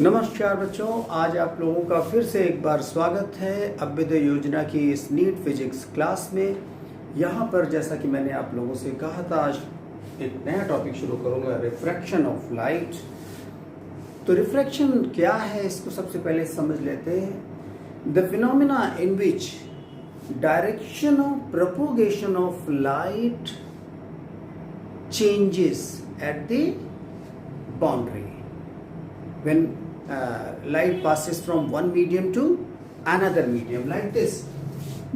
नमस्कार बच्चों, आज आप लोगों का फिर से एक बार स्वागत है अभ्युदय योजना की इस नीट फिजिक्स क्लास में। यहाँ पर जैसा कि मैंने आप लोगों से कहा था, आज एक नया टॉपिक शुरू करूँगा, रिफ्रैक्शन ऑफ लाइट। तो रिफ्रैक्शन क्या है, इसको सबसे पहले समझ लेते हैं। The phenomena in which direction of propagation of light changes at the boundary when light passes from one medium to another medium like this।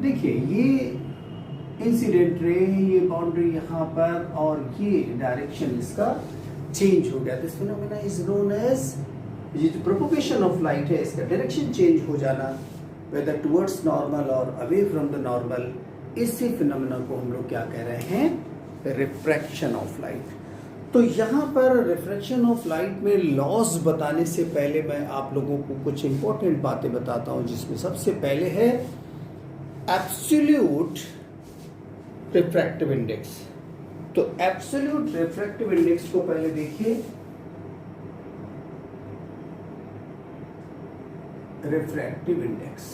देखिए, ये इंसिडेंट रे है, ये बाउंड्री यहाँ पर, और ये डायरेक्शन इसका चेंज हो गया। This phenomena is known as, ये जो प्रोपोगेशन ऑफ लाइट है, इसका डायरेक्शन चेंज हो जाना, वेदर टुवर्ड्स नॉर्मल और अवे फ्रॉम द नॉर्मल, इसी फिनोमेना को हम लोग क्या कह रहे हैं, रिफ्रैक्शन ऑफ लाइट। तो यहाँ पर रिफ्रैक्शन ऑफ लाइट में लॉज बताने से पहले मैं आप लोगों को कुछ इंपॉर्टेंट बातें बताता हूँ, जिसमें सबसे पहले है एब्सोल्यूट रिफ्रैक्टिव इंडेक्स। तो एब्सोल्यूट रिफ्रैक्टिव इंडेक्स को पहले देखिए। Refractive index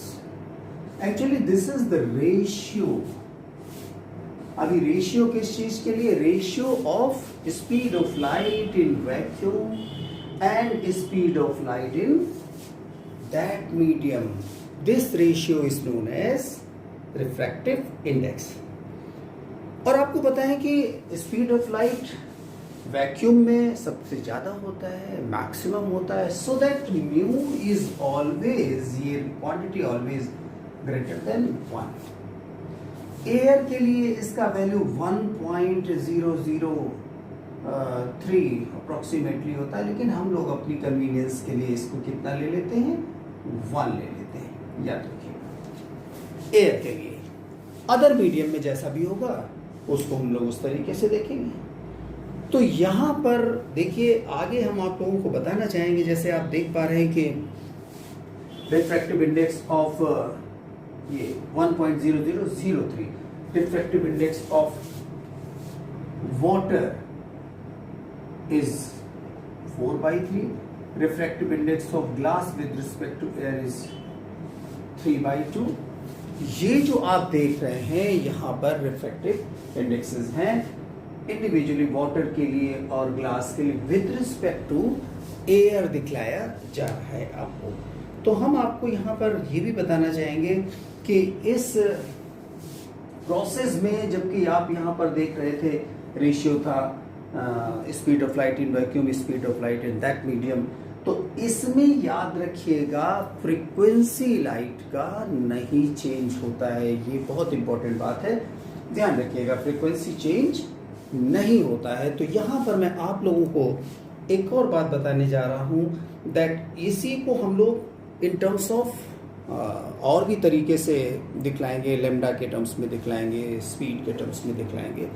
actually this is the ratio. अभी रेशियो किस चीज के लिए? Ratio of speed of light in vacuum and speed of light in that medium. This ratio is known as refractive index. और आपको पता है कि स्पीड ऑफ लाइट वैक्यूम में सबसे ज्यादा होता है, मैक्सिमम होता है, so that mu is always, ये quantity always greater than 1। Air के लिए इसका वैल्यू 1.003 अप्रोक्सीमेटली होता है, लेकिन हम लोग अपनी कन्वीनियंस के लिए इसको कितना ले लेते हैं, 1 ले लेते हैं, याद रखिए। एयर के लिए अदर मीडियम में जैसा भी होगा उसको हम लोग उस तरीके से देखेंगे। तो यहाँ पर देखिए, आगे हम आप लोगों को बताना चाहेंगे, जैसे आप देख पा रहे हैं कि रिफ्रैक्टिव इंडेक्स ऑफ ये 1.0003, refractive index of water is 4/3, refractive index of glass with respect to air is 3/2। ये जो आप देख रहे हैं यहाँ पर रिफ्रैक्टिव इंडेक्सेस हैं, इंडिविजुअली वाटर के लिए और ग्लास के लिए विद रिस्पेक्ट टू एयर दिखलाया जा रहा है आपको। तो हम आपको यहाँ पर ये भी बताना चाहेंगे कि इस प्रोसेस में, जबकि आप यहाँ पर देख रहे थे रेशियो था speed of light in vacuum, speed of light in that medium, तो इसमें याद रखिएगा फ्रीक्वेंसी लाइट का नहीं चेंज होता है। ये बहुत इंपॉर्टेंट बात है, ध्यान रखिएगा, फ्रीक्वेंसी चेंज नहीं होता है। तो यहाँ पर मैं आप लोगों को एक और बात बताने जा रहा हूँ, दैट इसी को हम लोग इन टर्म्स ऑफ और भी तरीके से दिखलाएंगे, लेमडा के टर्म्स में दिखलाएंगे, स्पीड के टर्म्स में दिखलाएंगे।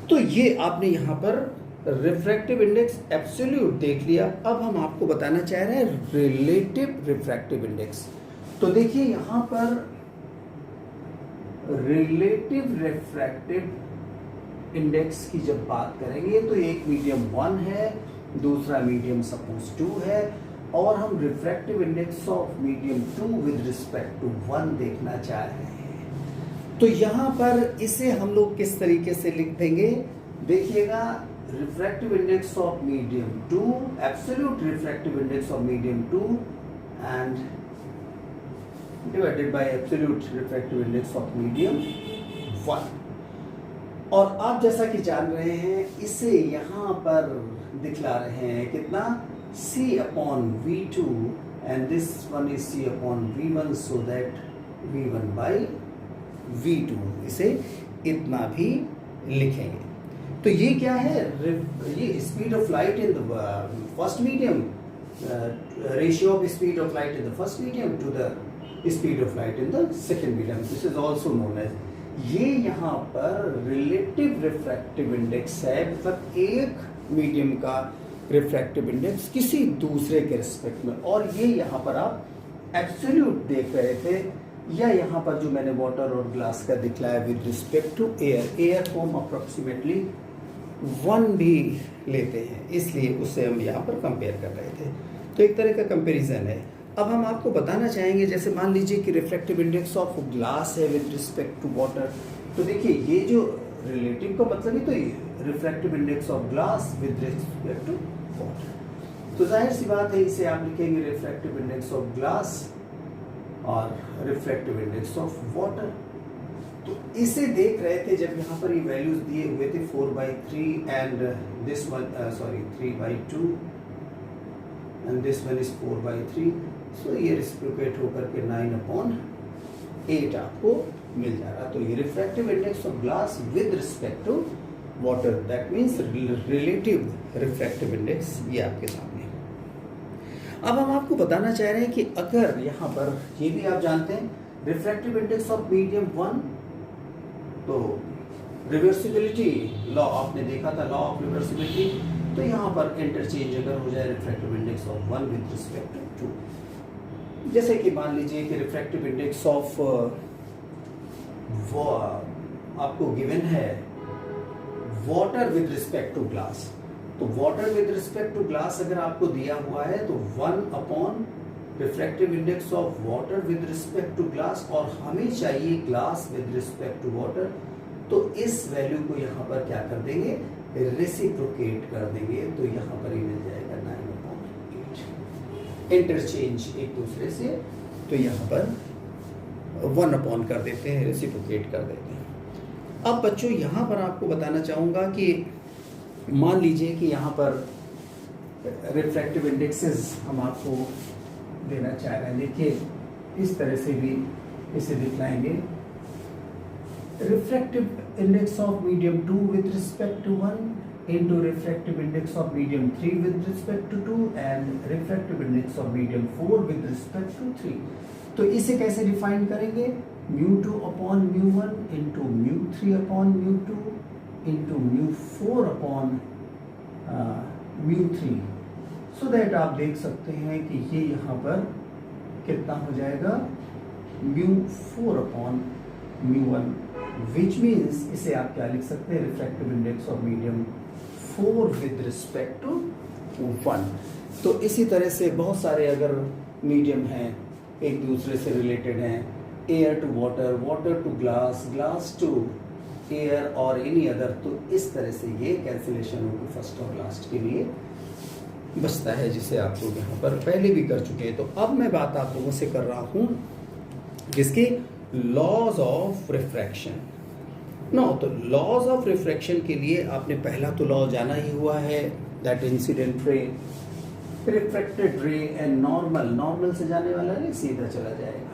तो ये आपने यहाँ पर रिफ्रैक्टिव इंडेक्स एब्सोल्यूट देख लिया। अब हम आपको बताना चाह रहे हैं रिलेटिव रिफ्रैक्टिव इंडेक्स। तो देखिए यहाँ पर रिलेटिव रिफ्रैक्टिव इंडेक्स की जब बात करेंगे तो एक मीडियम 1 है, दूसरा मीडियम सपोज 2 है, और हम refractive index of medium 2 with respect to 1 देखना चाह रहे हैं। तो यहाँ पर इसे हम लोग किस तरीके से लिख देंगे, देखिएगा, refractive index of medium 2, absolute refractive index of medium 2 and divided by absolute refractive index of medium 1। और आप जैसा कि जान रहे हैं, इसे यहाँ पर दिखला रहे हैं कितना, C/V2 and this one is C/V1, so that V1/V2, इसे इतना भी लिखेंगे। तो ये क्या है, ये speed of light in the first medium, ratio of speed of light in the first medium to the speed of light in the second medium. This is also known as, ये यहाँ पर रिलेटिव रिफ्रैक्टिव इंडेक्स है, मतलब एक medium का refractive index किसी दूसरे के रिस्पेक्ट में। और ये यहाँ पर आप एब्सोल्यूट देख रहे थे, या यहाँ पर जो मैंने वाटर और ग्लास का दिखलाया with respect to air. Air को हम अप्रोक्सीमेटली 1 भी लेते हैं, इसलिए उससे हम यहाँ पर कंपेयर कर रहे थे। तो एक तरह का कंपैरिजन है। अब हम आपको बताना चाहेंगे, जैसे मान लीजिए कि रिफ्रैक्टिव इंडेक्स ऑफ ग्लास है विद रिस्पेक्ट टू वाटर। तो देखिए ये जो रिलेटिव का मतलब ही तो ये refractive index of glass with respect to water. तो जाहिर सी बात है, इसे आप लिखेंगे रिफ्रैक्टिव इंडेक्स ऑफ ग्लास और रिफ्रैक्टिव इंडेक्स ऑफ वाटर। तो इसे देख रहे थे जब यहाँ पर ये वैल्यूज दिए हुए थे 4/3 and this one 3/2 and this one is 4/3। सो ये रेसिप्रोकेट होकर के 9/8 आपको मिल जा रहा। तो ये refractive index of glass with respect to water, that means relative refractive index, ये आपके सामने। अब हम आपको बताना चाह रहे हैं कि अगर यहाँ पर ये भी आप जानते हैं रिफ्रैक्टिव इंडेक्स ऑफ मीडियम 1, तो रिवर्सिबिलिटी लॉ आपने देखा था, लॉ ऑफ रिवर्सिबिलिटी। तो यहाँ पर इंटरचेंज अगर हो जाए refractive index of 1 with respect to 2, जैसे कि मान लीजिए कि रिफ्रैक्टिव इंडेक्स ऑफ आपको गिवन है water with respect to glass. तो water with respect to glass अगर आपको दिया हुआ है तो 1 refractive index of water with respect to glass, और हमें चाहिए glass with respect to water. तो इस वैल्यू को यहाँ पर क्या कर देंगे, रेसिप्रोकेट कर देंगे। तो यहाँ पर ही मिल जाएगा 9/8, इंटरचेंज एक दूसरे से। तो यहाँ पर 1 कर देते हैं, रेसिप्रोकेट कर देते हैं। अब बच्चों यहाँ पर आपको बताना चाहूँगा कि मान लीजिए कि यहाँ पर रिफ्रैक्टिव इंडेक्सेस हम आपको देना चाह रहे हैं। देखिए इस तरह से भी इसे दिखलाएंगे, refractive index of medium 2 with respect to 1 into refractive index of medium 3 with respect to 2 and refractive index of medium 4 with respect to 3। तो इसे कैसे डिफाइन करेंगे, μ2 upon μ1 into μ3 upon μ2 into μ4 upon μ3। So that आप देख सकते हैं कि ये यहाँ पर कितना हो जाएगा, μ4 अपॉन μ1, विच मीन्स इसे आप क्या लिख सकते हैं, refractive index of medium 4 with respect to 1। तो इसी तरह से बहुत सारे अगर मीडियम हैं एक दूसरे से रिलेटेड हैं, air to water, water to glass, glass to air और एनी अदर, तो इस तरह से ये कैंसिलेशन होगी फर्स्ट और लास्ट के लिए बचता है, जिसे आप लोग यहाँ पर पहले भी कर चुके हैं। तो अब मैं बात आप लोगों से कर रहा हूँ जिसकी लॉज ऑफ रिफ्रैक्शन। नो, तो लॉज ऑफ रिफ्रैक्शन के लिए आपने पहला तो लॉ जाना ही हुआ है, दैट इंसिडेंट रे, रिफ्रैक्टेड रे एंड नॉर्मल से जाने वाला रे सीधा चला जाएगा।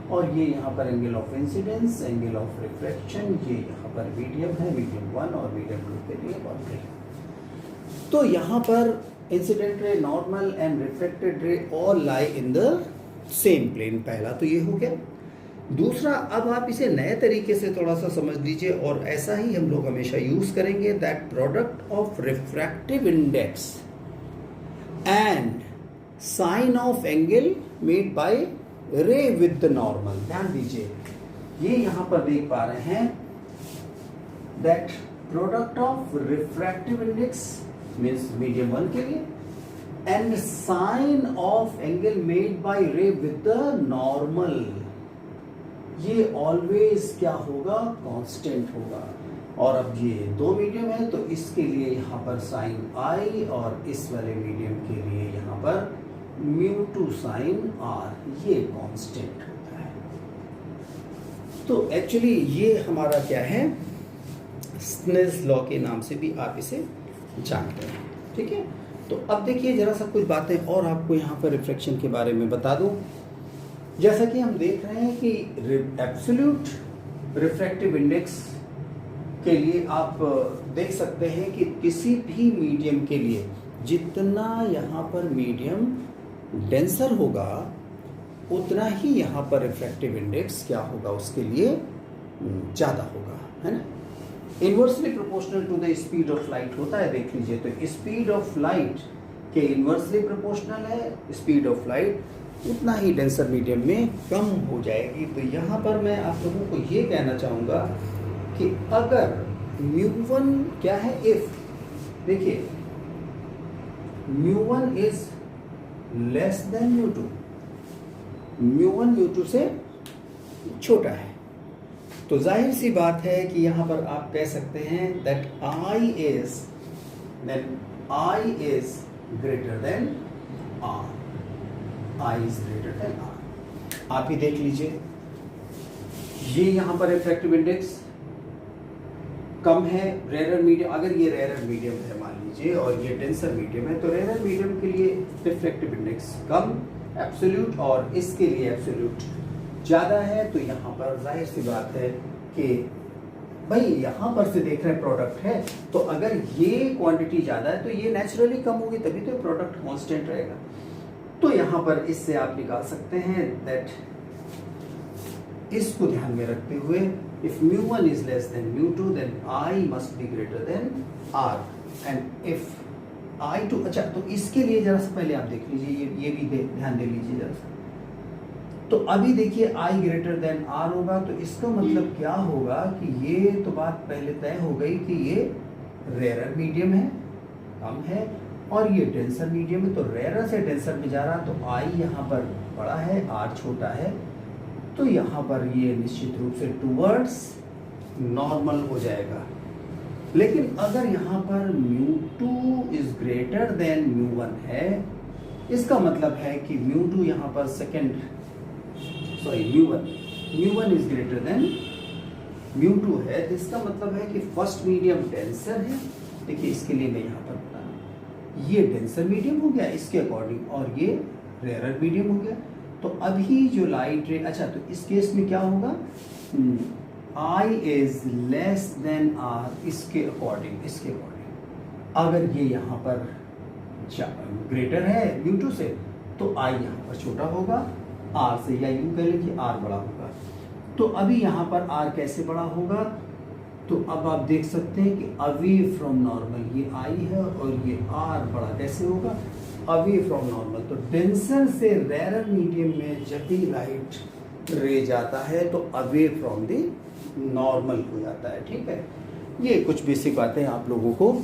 और ये यहाँ पर angle of incidence, angle of refraction, ये यहाँ पर मीडियम है, मीडियम 1 और मीडियम 2 के लिए 1 रे। तो यहाँ पर incident ray, normal and refracted ray all lie in the same plane. पहला तो ये हो गया। दूसरा, अब आप इसे नए तरीके से थोड़ा सा समझ लीजिए, और ऐसा ही हम लोग हमेशा यूज करेंगे, that product of refractive index and sine of angle made by ray with the normal. ध्यान दीजिए, ये यहां पर देख पा रहे हैं that product of refractive index means medium 1 के लिए and sine of angle made by ray with the normal, ये ऑलवेज क्या होगा, कांस्टेंट होगा। और अब ये दो मीडियम है तो इसके लिए यहाँ पर साइन आई, और इस वाले मीडियम के लिए यहाँ पर μ2 साइन आर, ये कांस्टेंट होता है। तो एक्चुअली ये हमारा क्या है, स्नेल्स लॉ के नाम से भी आप इसे जानते हैं, ठीक है। तो अब देखिए जरा सा कुछ बातें और आपको यहाँ पर रिफ्रैक्शन के बारे में बता दूं। जैसा कि हम देख रहे हैं कि एब्सोल्यूट रिफ्रैक्टिव इंडेक्स के लिए आप देख सकते हैं कि किसी भी मीडियम के लिए जितना यहाँ पर मीडियम डेंसर होगा उतना ही यहाँ पर रिफ्रैक्टिव इंडेक्स क्या होगा, उसके लिए ज़्यादा होगा, है ना। Inversely proportional to the speed of light होता है, देख लीजिए। तो स्पीड ऑफ लाइट के इन्वर्सली प्रोपोर्शनल है स्पीड ऑफ लाइट, उतना ही डेंसर मीडियम में कम हो जाएगी। तो यहाँ पर मैं आप लोगों को ये कहना चाहूँगा कि अगर μ1 क्या है, इफ देखिए μ1 इज लेस देन μ2, μ1 μ2 से छोटा है, तो जाहिर सी बात है कि यहां पर आप कह सकते हैं that I is greater than R, I is greater than R। आप ही देख लीजिए, ये यहां पर रिफ्रैक्टिव इंडेक्स कम है रेयर मीडियम, अगर ये रेयर मीडियम है मान लीजिए और ये डेंसर मीडियम है, तो रेयर मीडियम के लिए रिफ्रैक्टिव इंडेक्स कम एब्सोल्यूट और इसके लिए एब्सोल्यूट ज़्यादा है। तो यहाँ पर जाहिर सी बात है कि भाई यहाँ पर से देख रहे हैं प्रोडक्ट है, तो अगर ये क्वांटिटी ज़्यादा है तो ये नेचुरली कम होगी, तभी तो प्रोडक्ट कांस्टेंट रहेगा। तो यहाँ पर इससे आप निकाल सकते हैं दैट, इसको ध्यान में रखते हुए if μ1 is less than μ2 then I must be greater than R and if I2, अच्छा तो इसके लिए जरा सा पहले आप देख लीजिए, ये भी ध्यान दे लीजिए जरा सा। तो अभी देखिए I ग्रेटर देन R होगा, तो इसका मतलब क्या होगा कि ये तो बात पहले तय हो गई कि ये रेयर मीडियम है, कम है, और ये डेंसर मीडियम है, तो रेयर से डेंसर में जा रहा, तो I यहाँ पर बड़ा है, R छोटा है, तो यहाँ पर ये निश्चित रूप से टूवर्ड्स नॉर्मल हो जाएगा। लेकिन अगर यहाँ पर μ2 इज ग्रेटर देन μ1 है, इसका मतलब है कि μ2 यहाँ पर μ1 इज ग्रेटर देन μ2 है, तो इसका मतलब है कि फर्स्ट मीडियम डेंसर है। देखिए इसके लिए मैं यहाँ पर बता रहा हूँ, ये डेंसर मीडियम हो गया इसके अकॉर्डिंग, और ये रेयर मीडियम हो गया। तो अभी जो लाइट रे, अच्छा तो इस केस में क्या होगा, I is less than R, इसके अकॉर्डिंग अगर ये यहाँ पर ग्रेटर है μ2 से, तो I यहाँ पर छोटा होगा R से, या यूं कह लें कि R बड़ा होगा। तो अभी यहाँ पर R कैसे बड़ा होगा, तो अब आप देख सकते हैं कि अवे फ्रॉम नॉर्मल, ये I है और ये R बड़ा कैसे होगा, अवे फ्रॉम नॉर्मल। तो डेंसर से रेयर मीडियम में जब भी लाइट रे जाता है तो अवे फ्रॉम द नॉर्मल हो जाता है। ठीक है, ये कुछ बेसिक बातें आप लोगों को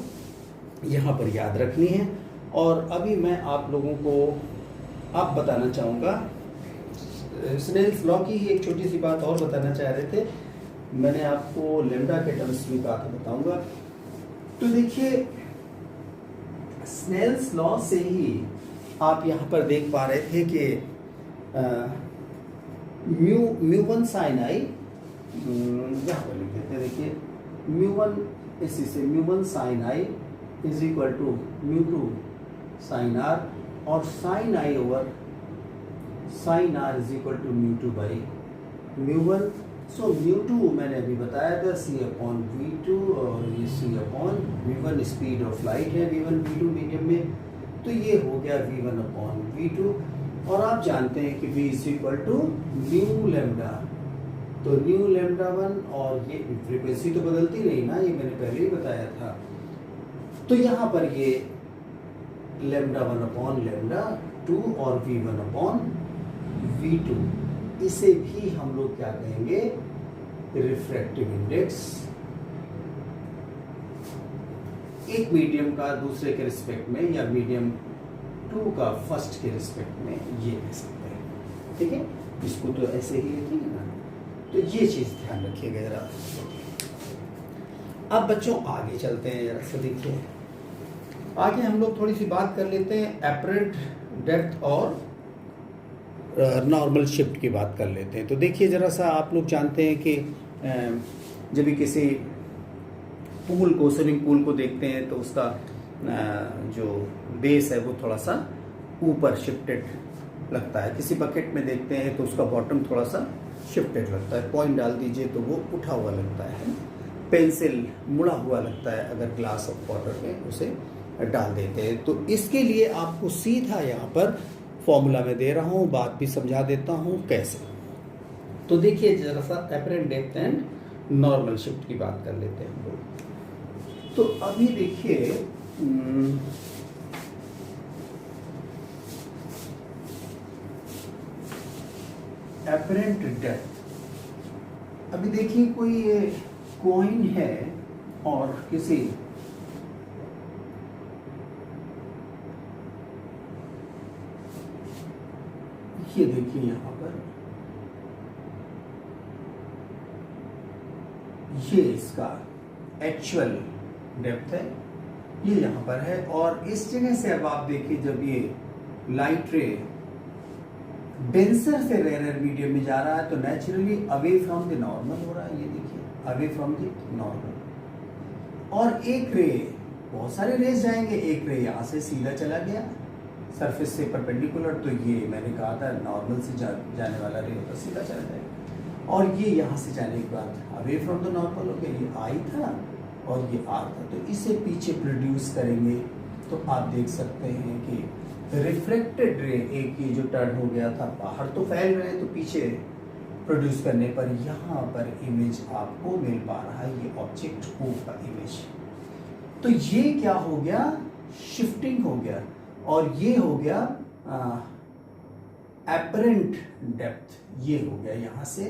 यहाँ पर याद रखनी है। और अभी मैं आप लोगों को आप बताना चाहूँगा, स्नेल्स लॉ की ही एक छोटी सी बात और बताना चाह रहे थे, मैंने आपको लेम्डा के टर्म्स में बात बताऊँगा। तो देखिए स्नेल्स लॉ से ही आप यहाँ पर देख पा रहे थे कि μ1 sin I, यहाँ पर लिख देते हैं, देखिए μ1 इसी से μ1 sin I is equal to μ2 sin R, और sin I over sin R is equal to μ2 by μ1। So μ2 मैंने अभी बताया था c/v2, और ये c/v1 स्पीड ऑफ लाइट है v1 v2 मीडियम में, तो ये हो गया v1/v2। और आप जानते हैं कि v is equal to nu lambda, तो न्यू लेमडा 1, और ये फ्रीक्वेंसी तो बदलती नहीं ना, ये मैंने पहले ही बताया था। तो यहाँ पर ये लेमडा 1 लेमडा 2 और v1/v2, इसे भी हम लोग क्या कहेंगे, रिफ्रैक्टिव इंडेक्स, एक मीडियम का दूसरे के रिस्पेक्ट में, या मीडियम 2 का फर्स्ट के रिस्पेक्ट में, ये कह सकते हैं। ठीक है, इसको तो ऐसे ही लिखेंगे ना, तो ये चीज ध्यान रखिएगा जरा। अब बच्चों आगे चलते हैं, जरा सा देखिए, आगे हम लोग थोड़ी सी बात कर लेते हैं एपरेंट डेप्थ और नॉर्मल शिफ्ट की बात कर लेते हैं। तो देखिए जरा सा, आप लोग जानते हैं कि जब भी किसी पूल को, स्विमिंग पूल को देखते हैं तो उसका जो बेस है वो थोड़ा सा ऊपर शिफ्टेड लगता है। किसी बकेट में देखते हैं तो उसका बॉटम थोड़ा सा शिफ्टेड लगता है, कॉइन डाल दीजिए तो वो उठा हुआ लगता है, पेंसिल मुड़ा हुआ लगता है अगर ग्लास ऑफ वाटर में उसे डाल देते हैं। तो इसके लिए आपको सीधा यहाँ पर फॉर्मूला में दे रहा हूँ, बात भी समझा देता हूँ कैसे। तो देखिए जरा सा apparent depth and normal shift की बात कर लेते हैं हम लोग। तो अभी देखिए एपरेंट डेप्थ, अभी देखिए कोई कॉइन है और किसी ये देखिए यहाँ पर ये इसका एक्चुअल डेप्थ है, ये यहाँ पर है। और इस जगह से अब आप देखिए जब ये लाइट रे डेंसर से रेयर मीडियम में जा रहा है तो naturally away from the normal हो रहा है, ये देखिए अवे फ्रॉम द नॉर्मल। और एक रे, बहुत सारे रेज जाएंगे, एक रे यहाँ से सीधा चला गया सरफेस से परपेंडिकुलर, तो ये मैंने कहा था नॉर्मल से जाने वाला रे होता सीधा चला जाएगा। और ये यहाँ से जाने के बाद अवे फ्रॉम द नॉर्मल हो गया, ये आई था और ये आर था, तो इसे पीछे प्रोड्यूस करेंगे। तो आप देख सकते हैं कि रिफ्लेक्टेड रे एक ये जो टर्न हो गया था बाहर तो फैल रहे, तो पीछे प्रोड्यूस करने पर यहाँ पर इमेज आपको मिल पा रहा है, ये ऑब्जेक्ट ओ का इमेज। तो ये क्या हो गया, शिफ्टिंग हो गया। और ये हो गया एपरेंट डेप्थ, ये हो गया यहाँ से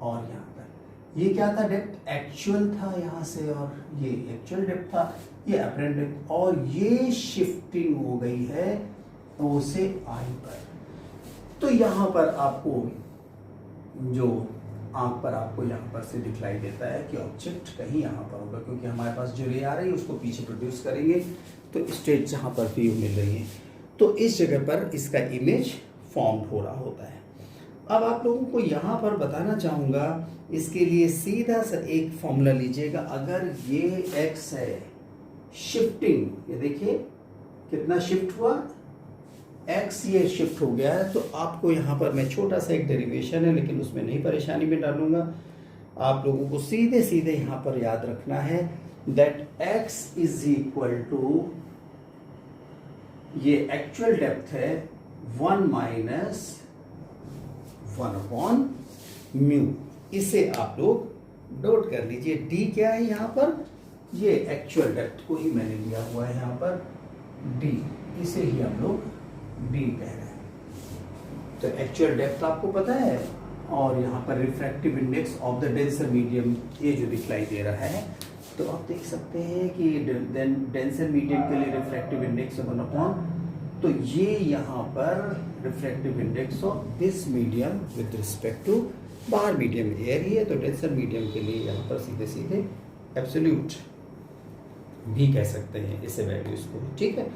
और यहाँ पर। ये क्या था, डेप्थ एक्चुअल था यहाँ से, और ये एक्चुअल डेप्थ था, ये एपरेंट डेप्थ। और ये शिफ्टिंग हो गई है ओ से आई पर। तो यहाँ पर आपको जो आंख पर आपको यहाँ पर से दिखलाई देता है कि ऑब्जेक्ट कहीं यहाँ पर होगा, क्योंकि हमारे पास जो रे आ रही है उसको पीछे प्रोड्यूस करेंगे, तो स्टेट जहाँ पर व्यू मिल रही है तो इस जगह पर इसका इमेज फॉर्म हो रहा होता है। अब आप लोगों को यहाँ पर बताना चाहूँगा, इसके लिए सीधा सा एक फॉर्मूला लीजिएगा। अगर ये x है, शिफ्टिंग, ये देखिए कितना शिफ्ट हुआ, x ये शिफ्ट हो गया है, तो आपको यहाँ पर मैं छोटा सा एक डेरिवेशन है लेकिन उसमें नहीं परेशानी में डालूंगा, आप लोगों को सीधे सीधे यहाँ पर याद रखना है that x is equal to, ये एक्चुअल डेप्थ है 1 माइनस 1 अपॉन म्यू। इसे आप लोग नोट कर लीजिए। d क्या है यहाँ पर, ये एक्चुअल डेप्थ को ही मैंने लिया हुआ है यहाँ पर d, इसे ही हम लोग d कह रहे हैं। तो एक्चुअल डेप्थ आपको पता है, और यहाँ पर refractive index of the denser medium ये जो दिखलाई दे रहा है, तो आप देख सकते हैं कि डेंसर मीडियम के लिए रिफ्रैक्टिव इंडेक्स 1 अपॉन, तो ये यहाँ पर refractive index of this medium with respect to बाहर मीडियम एयर ही है, तो डेंसर मीडियम के लिए यहाँ पर सीधे सीधे एब्सोल्यूट भी कह सकते हैं इसे वैल्यूज को, ठीक है।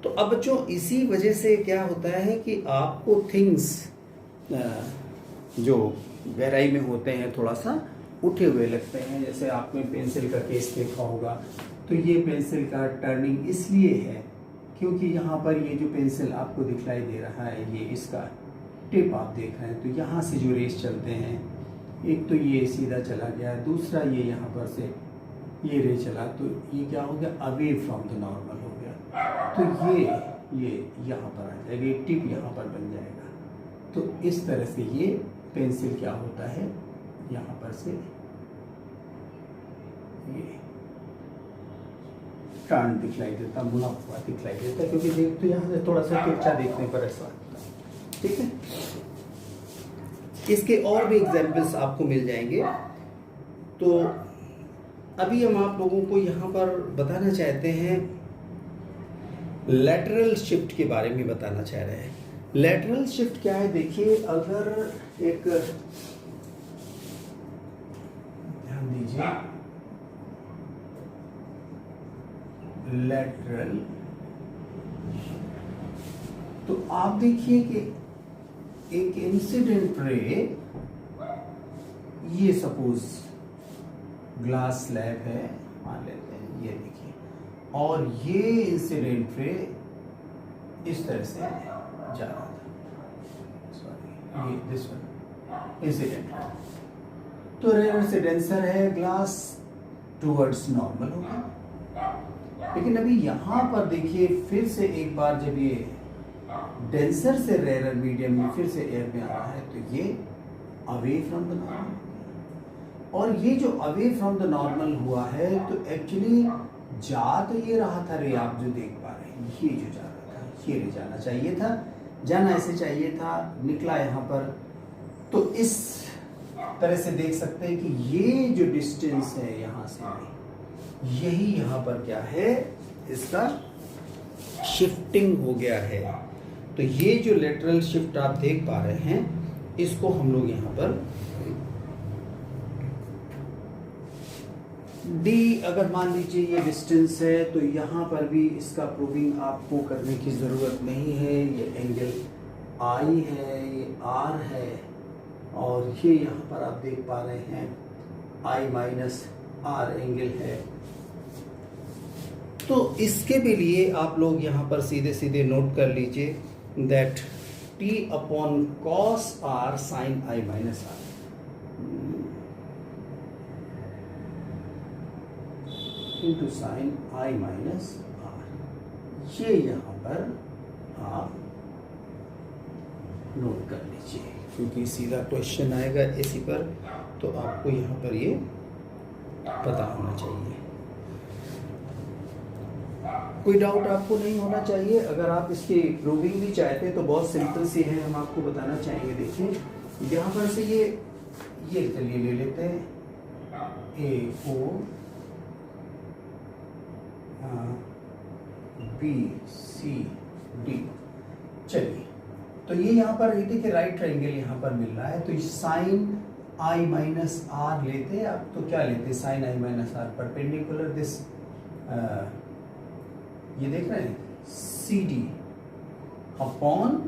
तो अब बच्चों इसी वजह से क्या होता है कि आपको थिंग्स जो गहराई में होते हैं थोड़ा सा उठे हुए लगते हैं। जैसे आपने पेंसिल का केस देखा होगा, तो ये पेंसिल का टर्निंग इसलिए है क्योंकि यहाँ पर ये जो पेंसिल आपको दिखलाई दे रहा है, ये इसका टिप आप देख रहे हैं, तो यहाँ से जो रेस चलते हैं, एक तो ये सीधा चला गया, दूसरा ये यहाँ पर से ये रे चला, तो ये क्या हो गया, अवे फ्रॉम द नॉर्मल हो गया, तो ये यहाँ पर आ जाएगा, ये टिप यहाँ पर बन जाएगा। तो इस तरह से ये पेंसिल क्या होता है, यहाँ पर से ये टर्न दिखलाई देता, मुड़ा हुआ दिखलाई देता, क्योंकि देख तो यहाँ से थोड़ा सा तिरछा देखने पर ऐसा होता है, ठीक है। इसके और भी एग्जाम्पल्स आपको मिल जाएंगे। तो अभी हम आप लोगों को यहाँ पर बताना चाहते हैं, लैटरल शिफ्ट के बारे में बताना चाह रहे हैं। लैटरल शिफ्ट क्या है, देखिए अगर एक ध्यान दीजिए, लैटरल, तो आप देखिए कि एक इंसिडेंट रे, ये सपोज ग्लास स्लैब है मान लेते हैं, ये देखिए, और ये इंसिडेंट रे इस तरह से जा रहा था, सॉरी ये दिस वन इंसिडेंट, तो रेयर से डेंसर है, ग्लास टुवर्ड्स नॉर्मल होगा। लेकिन अभी यहाँ पर देखिए फिर से एक बार जब ये डेंसर से रेयर मीडियम में फिर से एयर में आ रहा है, तो ये अवे फ्रॉम द नॉर्मल, और ये जो अवे फ्रॉम द नॉर्मल हुआ है, तो एक्चुअली जा तो ये रहा था रे, आप जो देख पा रहे हैं, ये जो जा रहा था, ये रे जाना चाहिए था, जाना ऐसे चाहिए था, निकला यहाँ पर। तो इस तरह से देख सकते हैं कि ये जो डिस्टेंस है यहाँ से, यही यहाँ पर क्या है, इसका शिफ्टिंग हो गया है। तो ये जो लेटरल शिफ्ट आप देख पा रहे हैं, इसको हम लोग यहाँ पर डी, अगर मान लीजिए ये डिस्टेंस है तो यहाँ पर भी इसका प्रूविंग आपको करने की ज़रूरत नहीं है। ये एंगल आई है, ये आर है, और ये यहाँ पर आप देख पा रहे हैं आई माइनस आर एंगल है। तो इसके भी लिए आप लोग यहाँ पर सीधे सीधे नोट कर लीजिए that t upon cos r sine i minus r, into sine i minus r, ये यहाँ पर आप नोट कर लीजिए, क्योंकि सीधा क्वेश्चन आएगा इसी पर, तो आपको यहाँ पर ये पता होना चाहिए। कोई डाउट आपको नहीं होना चाहिए। अगर आप इसकी प्रूविंग भी चाहते हैं तो बहुत सिंपल सी है, हम आपको बताना चाहेंगे। देखिए यहाँ पर से ये चलिए ले लेते हैं ए ओ बी सी डी। चलिए, तो ये यहाँ पर देखिए राइट ट्रायंगल यहाँ पर मिल रहा है, तो साइन आई माइनस आर लेते हैं आप, तो क्या लेते हैं sine i minus r perpendicular this, ये देख रहे हैं सी डी अपॉन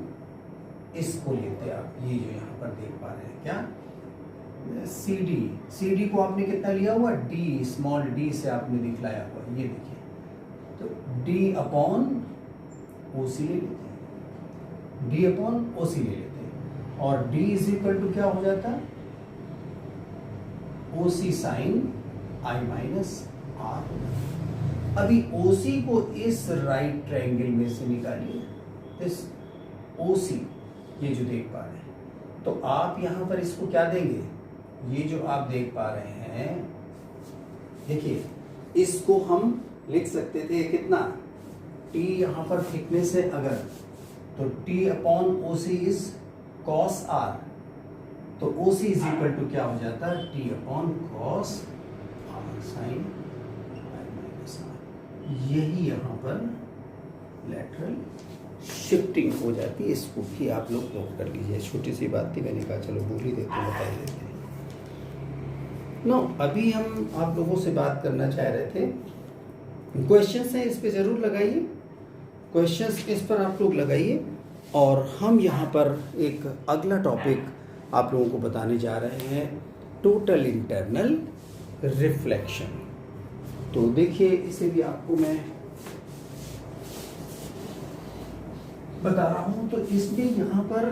इसको लेते हैं आप, ये जो यहाँ पर देख पा रहे हैं क्या सी डी को आपने कितना लिया हुआ, डी स्मॉल डी से आपने दिखलाया हुआ, ये देखिए, तो डी अपॉन ओ सी ले लेते हैं, डी अपॉन ओ सी ले लेते हैं, और डी इज इक्वल टू क्या हो जाता है, ओ सी साइन आई माइनस आर। अभी ओ सी को इस राइट ट्रायंगल में से निकालिए, इस ओ सी ये जो देख पा रहे हैं, तो आप यहां पर इसको क्या देंगे, ये जो आप देख पा रहे हैं, देखिए इसको हम लिख सकते थे कितना, टी यहां पर थिकनेस है अगर, तो t upon O C is cos r, तो O C is equal to क्या हो जाता है, t upon cos r sine i minus r. यही यहां पर लेटरल शिफ्टिंग हो जाती है। इसको भी आप लोग नोट कर लीजिए, छोटी सी बात थी, मैंने कहा चलो भूल ही देते हैं, बता ही देते हैं। नो, अभी हम आप लोगों से बात करना चाह रहे थे, क्वेश्चंस हैं इस पे जरूर लगाइए, क्वेश्चंस इस पर आप लोग लगाइए, और हम यहाँ पर एक अगला टॉपिक आप लोगों को बताने जा रहे हैं, टोटल इंटरनल रिफ्लेक्शन। तो देखिए इसे भी आपको मैं बता रहा हूँ, तो इसमें यहाँ पर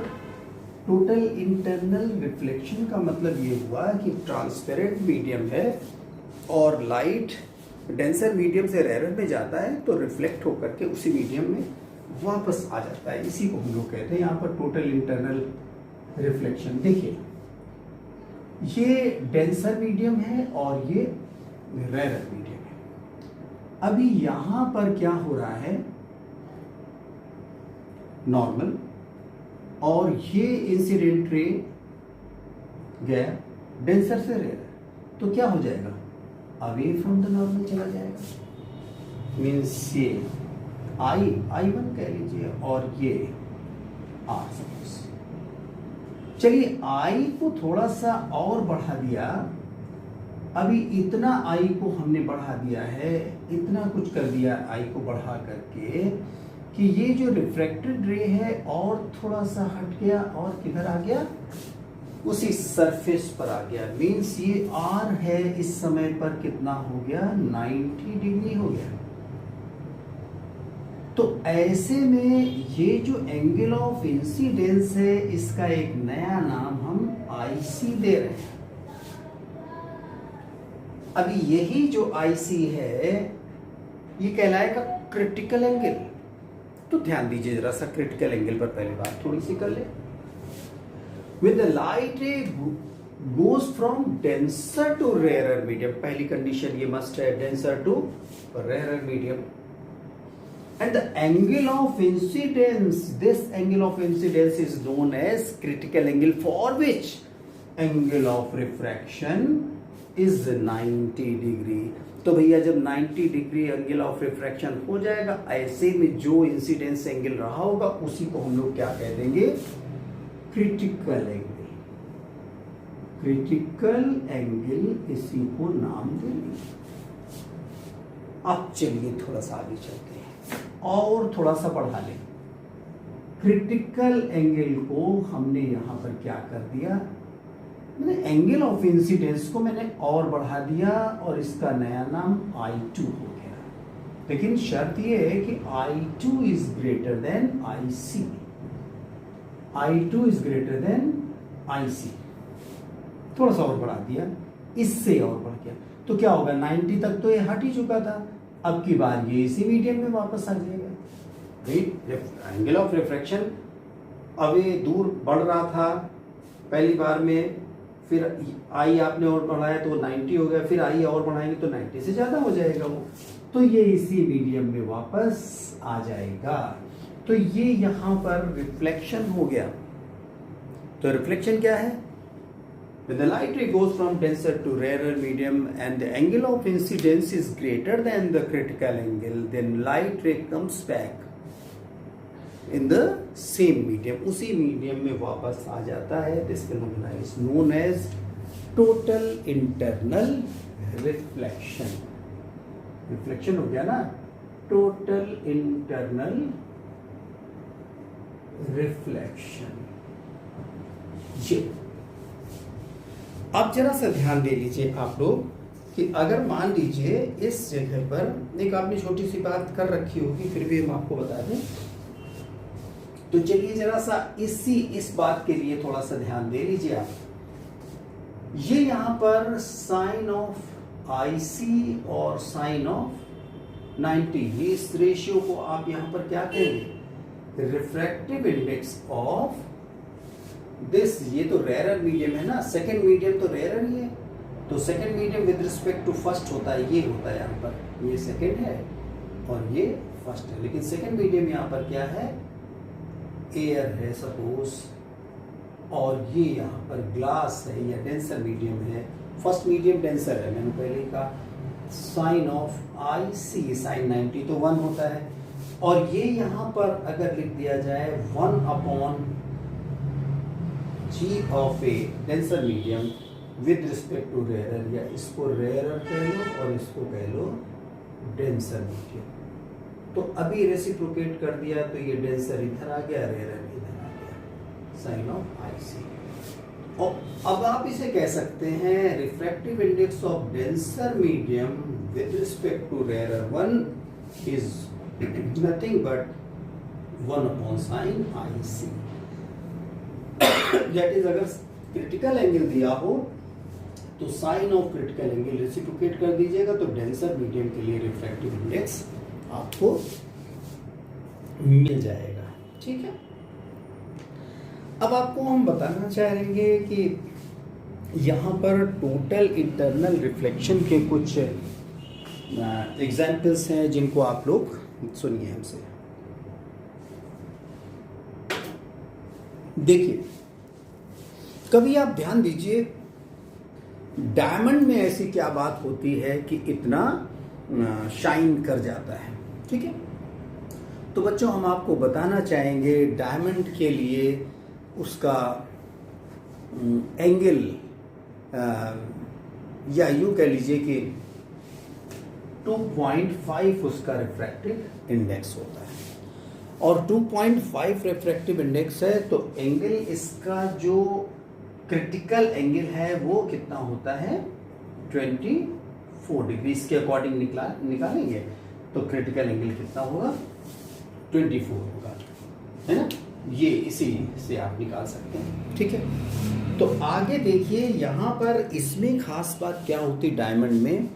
टोटल इंटरनल रिफ्लेक्शन का मतलब ये हुआ कि ट्रांसपेरेंट मीडियम है और लाइट डेंसर मीडियम से रेयर में जाता है, तो रिफ्लेक्ट होकर के उसी मीडियम में वापस आ जाता है, इसी को हम लोग कहते हैं यहाँ पर टोटल इंटरनल रिफ्लेक्शन। देखिए ये डेंसर मीडियम है और ये रेयर मीडियम है। अभी यहाँ पर क्या हो रहा है, नॉर्मल, और ये इंसिडेंट रे गया डेंसर से रेयर, तो क्या हो जाएगा, अवे फ्रॉम द नॉर्मल चला जाएगा, मीन्स ये I1 कह लीजिए और ये R सपोज। चलिए I को थोड़ा सा और बढ़ा दिया, अभी इतना I को हमने बढ़ा दिया है, इतना कुछ कर दिया I को बढ़ा करके कि ये जो रिफ्रैक्टेड रे है और थोड़ा सा हट गया और किधर आ गया, उसी सरफेस पर आ गया, मीन्स ये R है इस समय पर कितना हो गया, 90 डिग्री हो गया। तो ऐसे में ये जो एंगल ऑफ इंसिडेंस है, इसका एक नया नाम हम IC दे रहे हैं। अभी यही जो IC है ये कहलाएगा क्रिटिकल एंगल। तो ध्यान दीजिए जरा सा, क्रिटिकल एंगल पर पहले बात थोड़ी सी कर ले। When the light ray goes from denser to rarer medium, पहली कंडीशन ये मस्ट है, denser to rarer medium, and the angle of incidence, this angle of incidence is known as critical angle, for which angle of refraction is 90 degree. तो भैया जब 90 degree angle of refraction हो जाएगा, ऐसे में जो इंसिडेंस एंगल रहा होगा उसी को हम लोग क्या कह देंगे, क्रिटिकल एंगल। क्रिटिकल एंगल इसी को नाम देंगे। अब चलिए थोड़ा सा आगे चलते हैं और थोड़ा सा बढ़ा लें। क्रिटिकल एंगल को हमने यहां पर क्या कर दिया, मैंने एंगल ऑफ इंसिडेंस को मैंने और बढ़ा दिया और इसका नया नाम I2 हो गया। लेकिन शर्त यह है कि I2 is greater than IC। I2 is greater than IC। थोड़ा सा और बढ़ा दिया, इससे और बढ़ गया तो क्या होगा, 90 तक तो ये हट ही चुका था, अब की बार ये इसी मीडियम में वापस आ जाएगा। एंगल ऑफ रिफ्रैक्शन अब ये दूर बढ़ रहा था पहली बार में, फिर आई आपने और बढ़ाया तो 90 हो गया, फिर आई और बढ़ाएंगे तो 90 से ज्यादा हो जाएगा वो, तो ये इसी मीडियम में वापस आ जाएगा। तो ये यहां पर रिफ्लेक्शन हो गया। तो रिफ्लेक्शन क्या है, when the light ray goes from denser to rarer medium and the angle of incidence is greater than the critical angle, then light ray comes back in the same medium, उसी medium में वापस आ जाता है। This phenomena is known as total internal reflection। Reflection हो गया ना, total internal reflection। ये आप जरा सा ध्यान दे लीजिए आप लोग कि अगर मान लीजिए इस जगह पर एक आपने छोटी सी बात कर रखी होगी, फिर भी हम आपको बता दें, तो चलिए जरा सा इस बात के लिए थोड़ा सा ध्यान दे लीजिए आप। ये यहां पर साइन ऑफ IC और साइन ऑफ 90, इस रेशियो को आप यहां पर क्या कहेंगे, रिफ्रैक्टिव इंडेक्स ऑफ दिस। ये तो रेयर मीडियम है ना, सेकंड मीडियम तो रेयर ही है, तो second medium with respect to first होता है, ये होता है यहाँ पर, ये सेकंड है और ये फर्स्ट है। लेकिन सेकंड मीडियम यहाँ पर क्या है, एयर है सपोज, और ये यहाँ पर ग्लास है या डेंसर मीडियम है। फर्स्ट मीडियम डेंसर है, मैंने पहले ही कहा। साइन ऑफ IC साइन 90 तो 1 होता है, और ये यहाँ पर अगर लिख दिया जाए 1/G of a denser medium with respect to rare, या इसको रेयर कह लो और इसको कह लो डेंसर मीडियम। तो अभी रेसिप्रोकेट कर दिया तो ये डेंसर इधर आ गया, रेयर इधर आ गया, साइन ऑफ IC। और अब आप इसे कह सकते हैं refractive index of denser medium with respect to rare 1 is nothing but 1/sin IC। That is, अगर क्रिटिकल एंगल दिया हो तो sine of critical angle reciprocate कर दीजिएगा, तो डेंसर मीडियम के लिए रिफ्रैक्टिव इंडेक्स आपको मिल जाएगा। ठीक है, अब आपको हम बताना चाहेंगे कि यहाँ पर टोटल इंटरनल रिफ्लेक्शन के कुछ एग्जाम्पल्स हैं जिनको आप लोग सुनिए हमसे। देखिए, कभी आप ध्यान दीजिए, डायमंड में ऐसी क्या बात होती है कि इतना शाइन कर जाता है। ठीक है, तो बच्चों हम आपको बताना चाहेंगे डायमंड के लिए उसका एंगल, या यूं कह लीजिए कि 2.5 उसका रिफ्रैक्टिव इंडेक्स होता है, और 2.5 रिफ्रैक्टिव इंडेक्स है, तो एंगल इसका जो क्रिटिकल एंगल है वो कितना होता है, 24 डिग्री। इसके अकॉर्डिंग निकालेंगे तो क्रिटिकल एंगल कितना होगा, 24 होगा, है ना। ये इसी से आप निकाल सकते हैं। ठीक है, तो आगे देखिए, यहाँ पर इसमें खास बात क्या होती डायमंड में,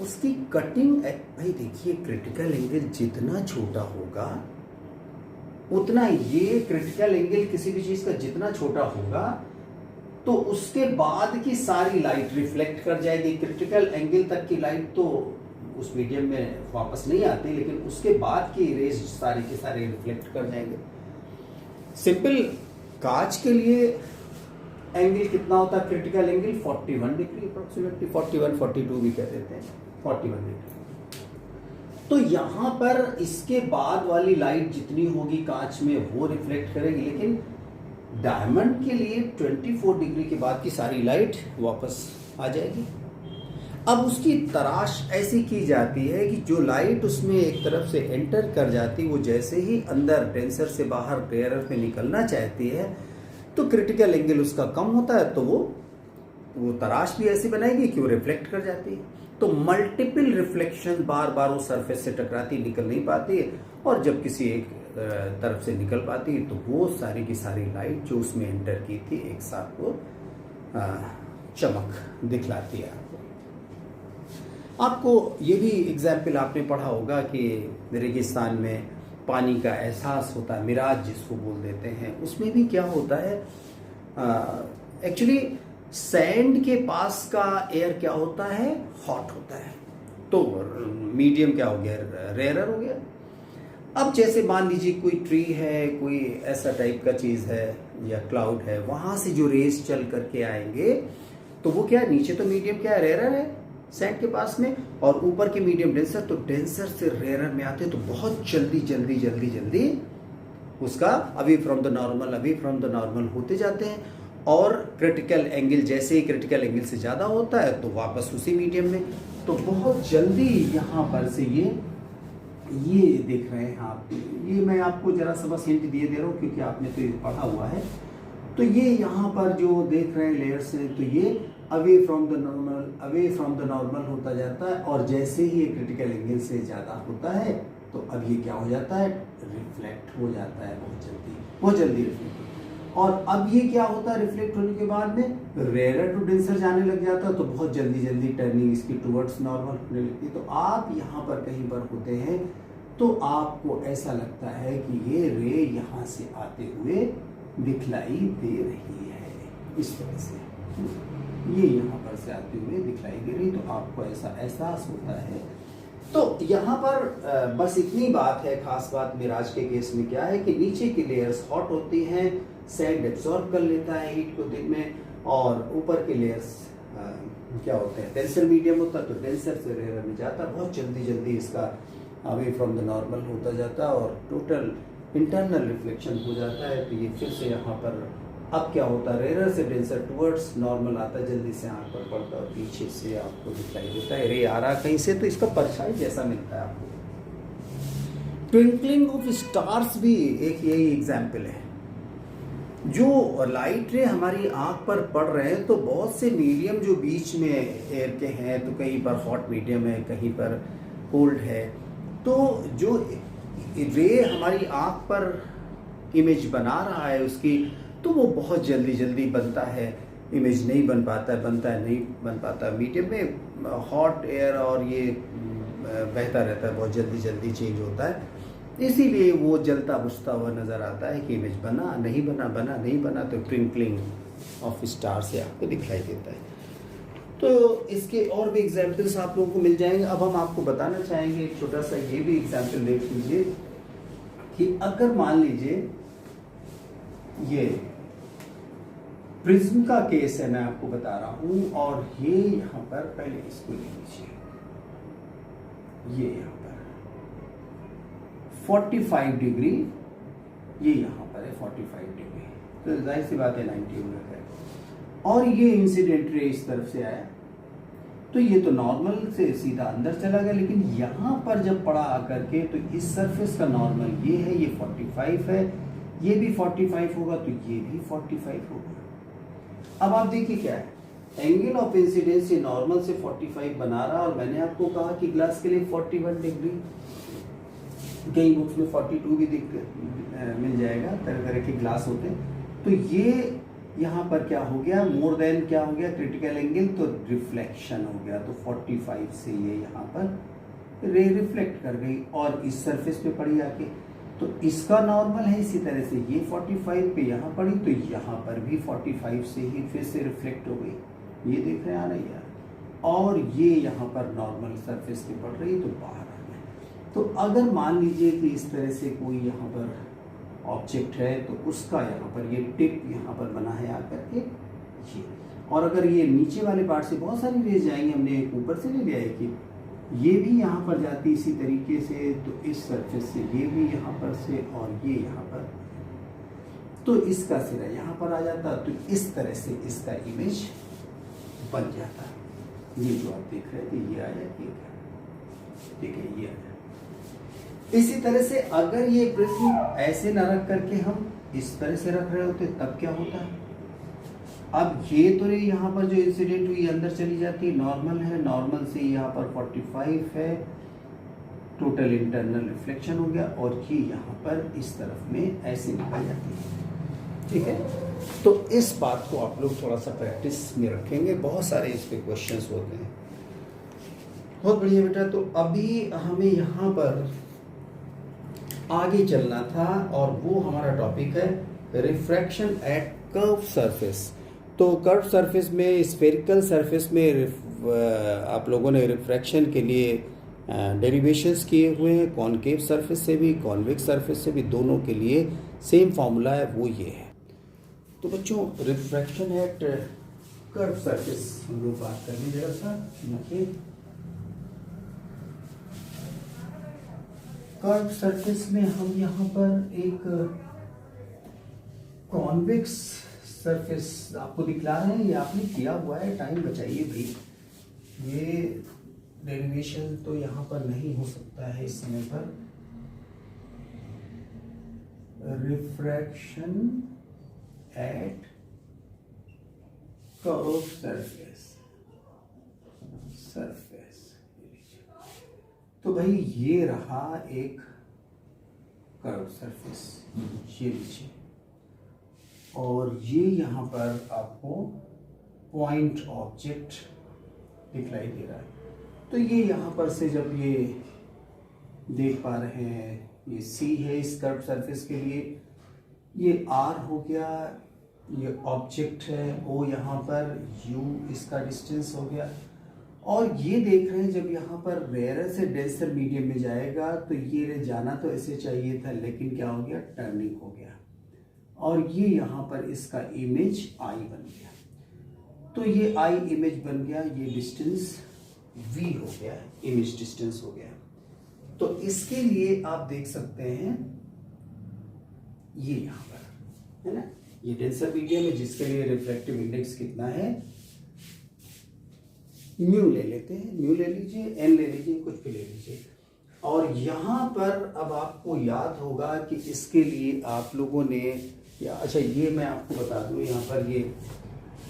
उसकी कटिंग। भाई देखिए, क्रिटिकल एंगल जितना छोटा होगा उतना, ये क्रिटिकल एंगल किसी भी चीज का जितना छोटा होगा तो उसके बाद की सारी लाइट रिफ्लेक्ट कर जाएगी। क्रिटिकल एंगल तक की लाइट तो उस मीडियम में वापस नहीं आती, लेकिन उसके बाद की रेज सारी के सारे रिफ्लेक्ट कर जाएंगे। सिंपल कांच के लिए एंगल कितना होता है, क्रिटिकल एंगल 41 डिग्री, अप्रोक्सीमेटली 41 42 भी कह देते हैं। 41 डिग्री। तो यहाँ पर इसके बाद वाली लाइट जितनी होगी कांच में वो रिफ्लेक्ट करेगी, लेकिन डायमंड के लिए 24 डिग्री के बाद की सारी लाइट वापस आ जाएगी। अब उसकी तराश ऐसी की जाती है कि जो लाइट उसमें एक तरफ से एंटर कर जाती, वो जैसे ही अंदर डेंसर से बाहर रेयरर में निकलना चाहती है तो क्रिटिकल एंगल उसका कम होता है, तो वो तराश भी ऐसी बनाएगी कि वो रिफ्लेक्ट कर जाती है। तो मल्टीपल रिफ्लेक्शन बार बार वो सरफेस से टकराती, निकल नहीं पाती है, और जब किसी एक तरफ से निकल पाती है तो वो सारी की सारी लाइट जो उसमें एंटर की थी एक साथ वो चमक दिखलाती है। आपको ये भी एग्जाम्पल आपने पढ़ा होगा कि रेगिस्तान में पानी का एहसास होता है, मिराज जिसको बोल देते हैं, उसमें भी क्या होता है, एक्चुअली सैंड के पास का एयर क्या होता है, हॉट होता है, तो मीडियम क्या हो गया, रेयरर हो गया। अब जैसे मान लीजिए कोई ट्री है, कोई ऐसा टाइप का चीज़ है या क्लाउड है, वहाँ से जो रेस चल करके आएंगे तो वो क्या है, नीचे तो मीडियम क्या है, रेयरर है सैंड के पास में, और ऊपर के मीडियम डेंसर, तो डेंसर से रेयरर में आते तो बहुत जल्दी जल्दी जल्दी जल्दी उसका अवे फ्रॉम द नॉर्मल होते जाते हैं, और क्रिटिकल एंगल जैसे ही क्रिटिकल एंगल से ज़्यादा होता है तो वापस उसी मीडियम में, तो बहुत जल्दी यहाँ पर से ये देख रहे हैं आप, ये मैं आपको जरा सा बस हिंट दे रहा हूँ क्योंकि आपने तो ये पढ़ा हुआ है। तो ये यहाँ पर जो देख रहे हैं लेयर्स हैं, तो ये अवे फ्रॉम द नॉर्मल होता जाता है, और जैसे ही ये क्रिटिकल एंगल से ज़्यादा होता है तो अब ये क्या हो जाता है, रिफ्लेक्ट हो जाता है बहुत जल्दी रिफ्लेक्ट। और अब ये क्या होता है, रिफ्लेक्ट होने के बाद में रेयर टू डेंसर जाने लग जाता है, तो बहुत जल्दी जल्दी टर्निंग इसकी टुवर्ड्स नॉर्मल होने लगती है। तो आप यहाँ पर कहीं पर होते हैं तो आपको ऐसा लगता है कि ये रे यहाँ से आते हुए दिखलाई दे रही है, इस तरह से ये यहाँ पर से आते हुए दिखलाई दे रही, तो आपको ऐसा एहसास होता है। तो यहाँ पर बस इतनी बात है, खास बात मिराज के केस में क्या है कि नीचे की लेयर्स हॉट होती हैं, सैंड एब्जॉर्ब कर लेता है हीट को दिन में, और ऊपर के लेयर्स क्या होते हैं, डेंसर मीडियम होता है, तो डेंसर से रेयर में जाता है, बहुत जल्दी जल्दी इसका अवे फ्रॉम द नॉर्मल होता जाता है और टोटल इंटरनल रिफ्लेक्शन हो जाता है। तो ये फिर से यहाँ पर अब क्या होता है, रेयर से डेंसर टुवर्ड्स नॉर्मल आता है, जल्दी से आँख पर पड़ता है और पीछे से आपको दिखाई देता है रे आ रहा कहीं से, तो इसका परछाई जैसा मिलता है आपको। ट्विंकलिंग ऑफ स्टार्स भी एक यही एग्जाम्पल है। जो लाइट रे हमारी आँख पर पड़ रहे हैं तो बहुत से मीडियम जो बीच में एयर के हैं, तो कहीं पर हॉट मीडियम है, कहीं पर कोल्ड है, तो जो रे हमारी आँख पर इमेज बना रहा है उसकी, तो वो बहुत जल्दी जल्दी बनता है, इमेज नहीं बन पाता है, बनता है नहीं बन पाता। मीडियम में हॉट एयर और ये बहता रहता है, बहुत जल्दी जल्दी चेंज होता है, इसीलिए वो जलता बुझता हुआ नज़र आता है कि इमेज बना नहीं बना, बना नहीं बना, तो ट्विंकलिंग ऑफ स्टार से आपको दिखाई देता है। तो इसके और भी एग्जाम्पल्स आप लोगों को मिल जाएंगे। अब हम आपको बताना चाहेंगे एक छोटा सा ये भी एग्जाम्पल देख लीजिए कि अगर मान लीजिए ये प्रिज्म का केस है, मैं आपको बता रहा हूं, और ये यहां पर पहले इसको ले लीजिए, ये यहां पर 45 डिग्री, ये यहां पर है 45 डिग्री, तो जाहिर सी बात है 90 यूनिट है, और ये इंसिडेंट रे इस तरफ से आया, तो ये तो नॉर्मल से सीधा अंदर चला गया, लेकिन यहां पर जब पड़ा आकर के, तो इस सरफेस का नॉर्मल ये है, ये 45 है, ये भी 45 होगा, तो ये भी 45 होगा। अब आप देखिए क्या है, एंगल ऑफ इंसिडेंस ये नॉर्मल से 45 बना रहा, और मैंने आपको कहा कि ग्लास के लिए 41 डिग्री, कई बुक्स में 42 भी मिल जाएगा, तरह तरह के ग्लास होते हैं। तो ये यहाँ पर क्या हो गया, मोर देन क्या हो गया, क्रिटिकल एंगल, तो रिफ्लेक्शन हो गया, तो 45 से ये यहाँ पर रे रिफ्लेक्ट कर गई और इस सरफेस पे पड़ी आके, तो इसका नॉर्मल है, इसी तरह से ये 45 पे यहाँ पड़ी, तो यहाँ पर भी 45 से ही फिर से रिफ्लेक्ट हो गई, ये देख रहे हैं आ रही है, और ये यहाँ पर नॉर्मल सरफेस पे पड़ रही, तो बाहर आ गया। तो अगर मान लीजिए कि इस तरह से कोई यहाँ पर ऑब्जेक्ट है, तो उसका यहाँ पर ये टिप यहाँ पर बना है आकर के ये, और अगर ये नीचे वाले पार्ट से बहुत सारी रेज जाएंगी, हमने एक ऊपर से ले लिया है कि ये भी यहाँ पर जाती इसी तरीके से, तो इस सरफेस से ये भी यहाँ पर से और ये यहाँ पर, तो इसका सिरा यहाँ पर आ जाता, तो इस तरह से इसका इमेज बन जाता। ये जो आप देख रहे थे ये आया, ठीक है, ये आया। इसी तरह से अगर ये प्रिज्म ऐसे न रख करके हम इस तरह से रख रहे होते तब क्या होता है? अब ये तो यहाँ पर जो इंसिडेंट हुई अंदर चली जाती है, नॉर्मल है, नॉर्मल से यहाँ पर 45 है, टोटल इंटरनल रिफ्लेक्शन हो गया, और ये यहाँ पर इस तरफ में ऐसे निकल जाती है। ठीक है, तो इस बात को आप लोग थोड़ा सा प्रैक्टिस में रखेंगे, बहुत सारे इस पे क्वेश्चंस होते हैं। बहुत बढ़िया बेटा। तो अभी हमें यहाँ पर आगे चलना था और वो हमारा टॉपिक है रिफ्रैक्शन एट कर्व सरफेस। तो कर्व सरफेस में, स्फेरिकल सरफेस में आप लोगों ने रिफ्रैक्शन के लिए डेरिवेशंस किए हुए हैं, कॉनकेव सरफेस से भी, कॉन्वेक्स सरफेस से भी, दोनों के लिए सेम फार्मूला है, वो ये है। तो बच्चों रिफ्रैक्शन एट कर्व सरफेस हम लोग बात करेंगे जरा सा। देखिए कर्व सरफेस में हम यहाँ पर एक कॉन्वेक्स सरफेस आपको दिखला रहे हैं, ये आपने किया हुआ है, टाइम बचाइए भाई। ये डेरिवेशन तो यहाँ पर नहीं हो सकता है इस समय पर। रिफ्रैक्शन एट कर्व सरफेस, तो भाई ये रहा एक कर्व सरफेस, ये लीजिए, और ये यहाँ पर आपको पॉइंट ऑब्जेक्ट दिखलाई दे रहा है। तो ये यहाँ पर से जब ये देख पा रहे हैं, ये सी है इस कर्व सरफेस के लिए, ये आर हो गया, ये ऑब्जेक्ट है ओ यहाँ पर, यू इसका डिस्टेंस हो गया, और ये देख रहे हैं जब यहाँ पर रेयर से डेंसर मीडियम में जाएगा तो ये जाना तो ऐसे चाहिए था, लेकिन क्या हो गया, टर्निंग हो गया, और ये यहाँ पर इसका इमेज आई बन गया। तो ये आई इमेज बन गया, ये डिस्टेंस वी हो गया, इमेज डिस्टेंस हो गया। तो इसके लिए आप देख सकते हैं ये यहाँ पर है ना, ये डेंसर मीडियम है जिसके लिए रिफ्रैक्टिव इंडेक्स कितना है, म्यू ले लेते हैं, म्यू ले लीजिए, एन ले लीजिए, कुछ भी ले लीजिए। और यहाँ पर अब आपको याद होगा कि इसके लिए आप लोगों ने अच्छा ये मैं आपको बता दूँ, यहाँ पर ये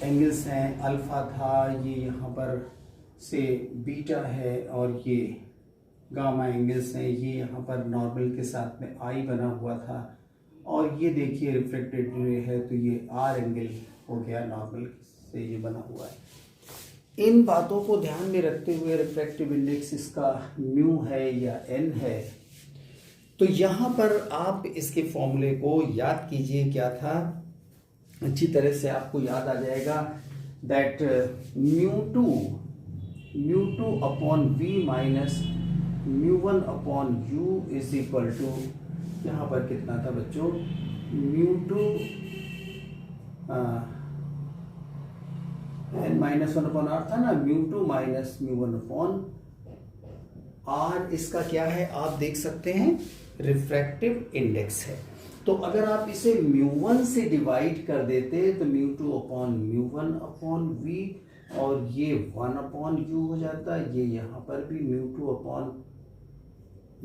एंगल्स हैं, अल्फा था, ये यहाँ पर से बीटा है, और ये गामा एंगल्स हैं, ये यहाँ पर नॉर्मल के साथ में आई बना हुआ था, और ये देखिए रिफ्लेक्टेड रे है, तो ये आर एंगल हो गया, नॉर्मल से ये बना हुआ है। इन बातों को ध्यान में रखते हुए रिफ्रैक्टिव इंडेक्स इसका म्यू है या एन है। तो यहाँ पर आप इसके फॉर्मूले को याद कीजिए, क्या था, अच्छी तरह से आपको याद आ जाएगा, that mu two upon v minus mu one upon u is equal to, यहाँ पर कितना था बच्चों, mu two n minus one upon r था ना, mu two minus mu one upon r, इसका क्या है आप देख सकते हैं, रिफ्रैक्टिव इंडेक्स है। तो अगर आप इसे म्यू वन से डिवाइड कर देते तो mu two upon mu one upon v, और ये वन अपॉन यू हो जाता, ये यहाँ पर भी mu two upon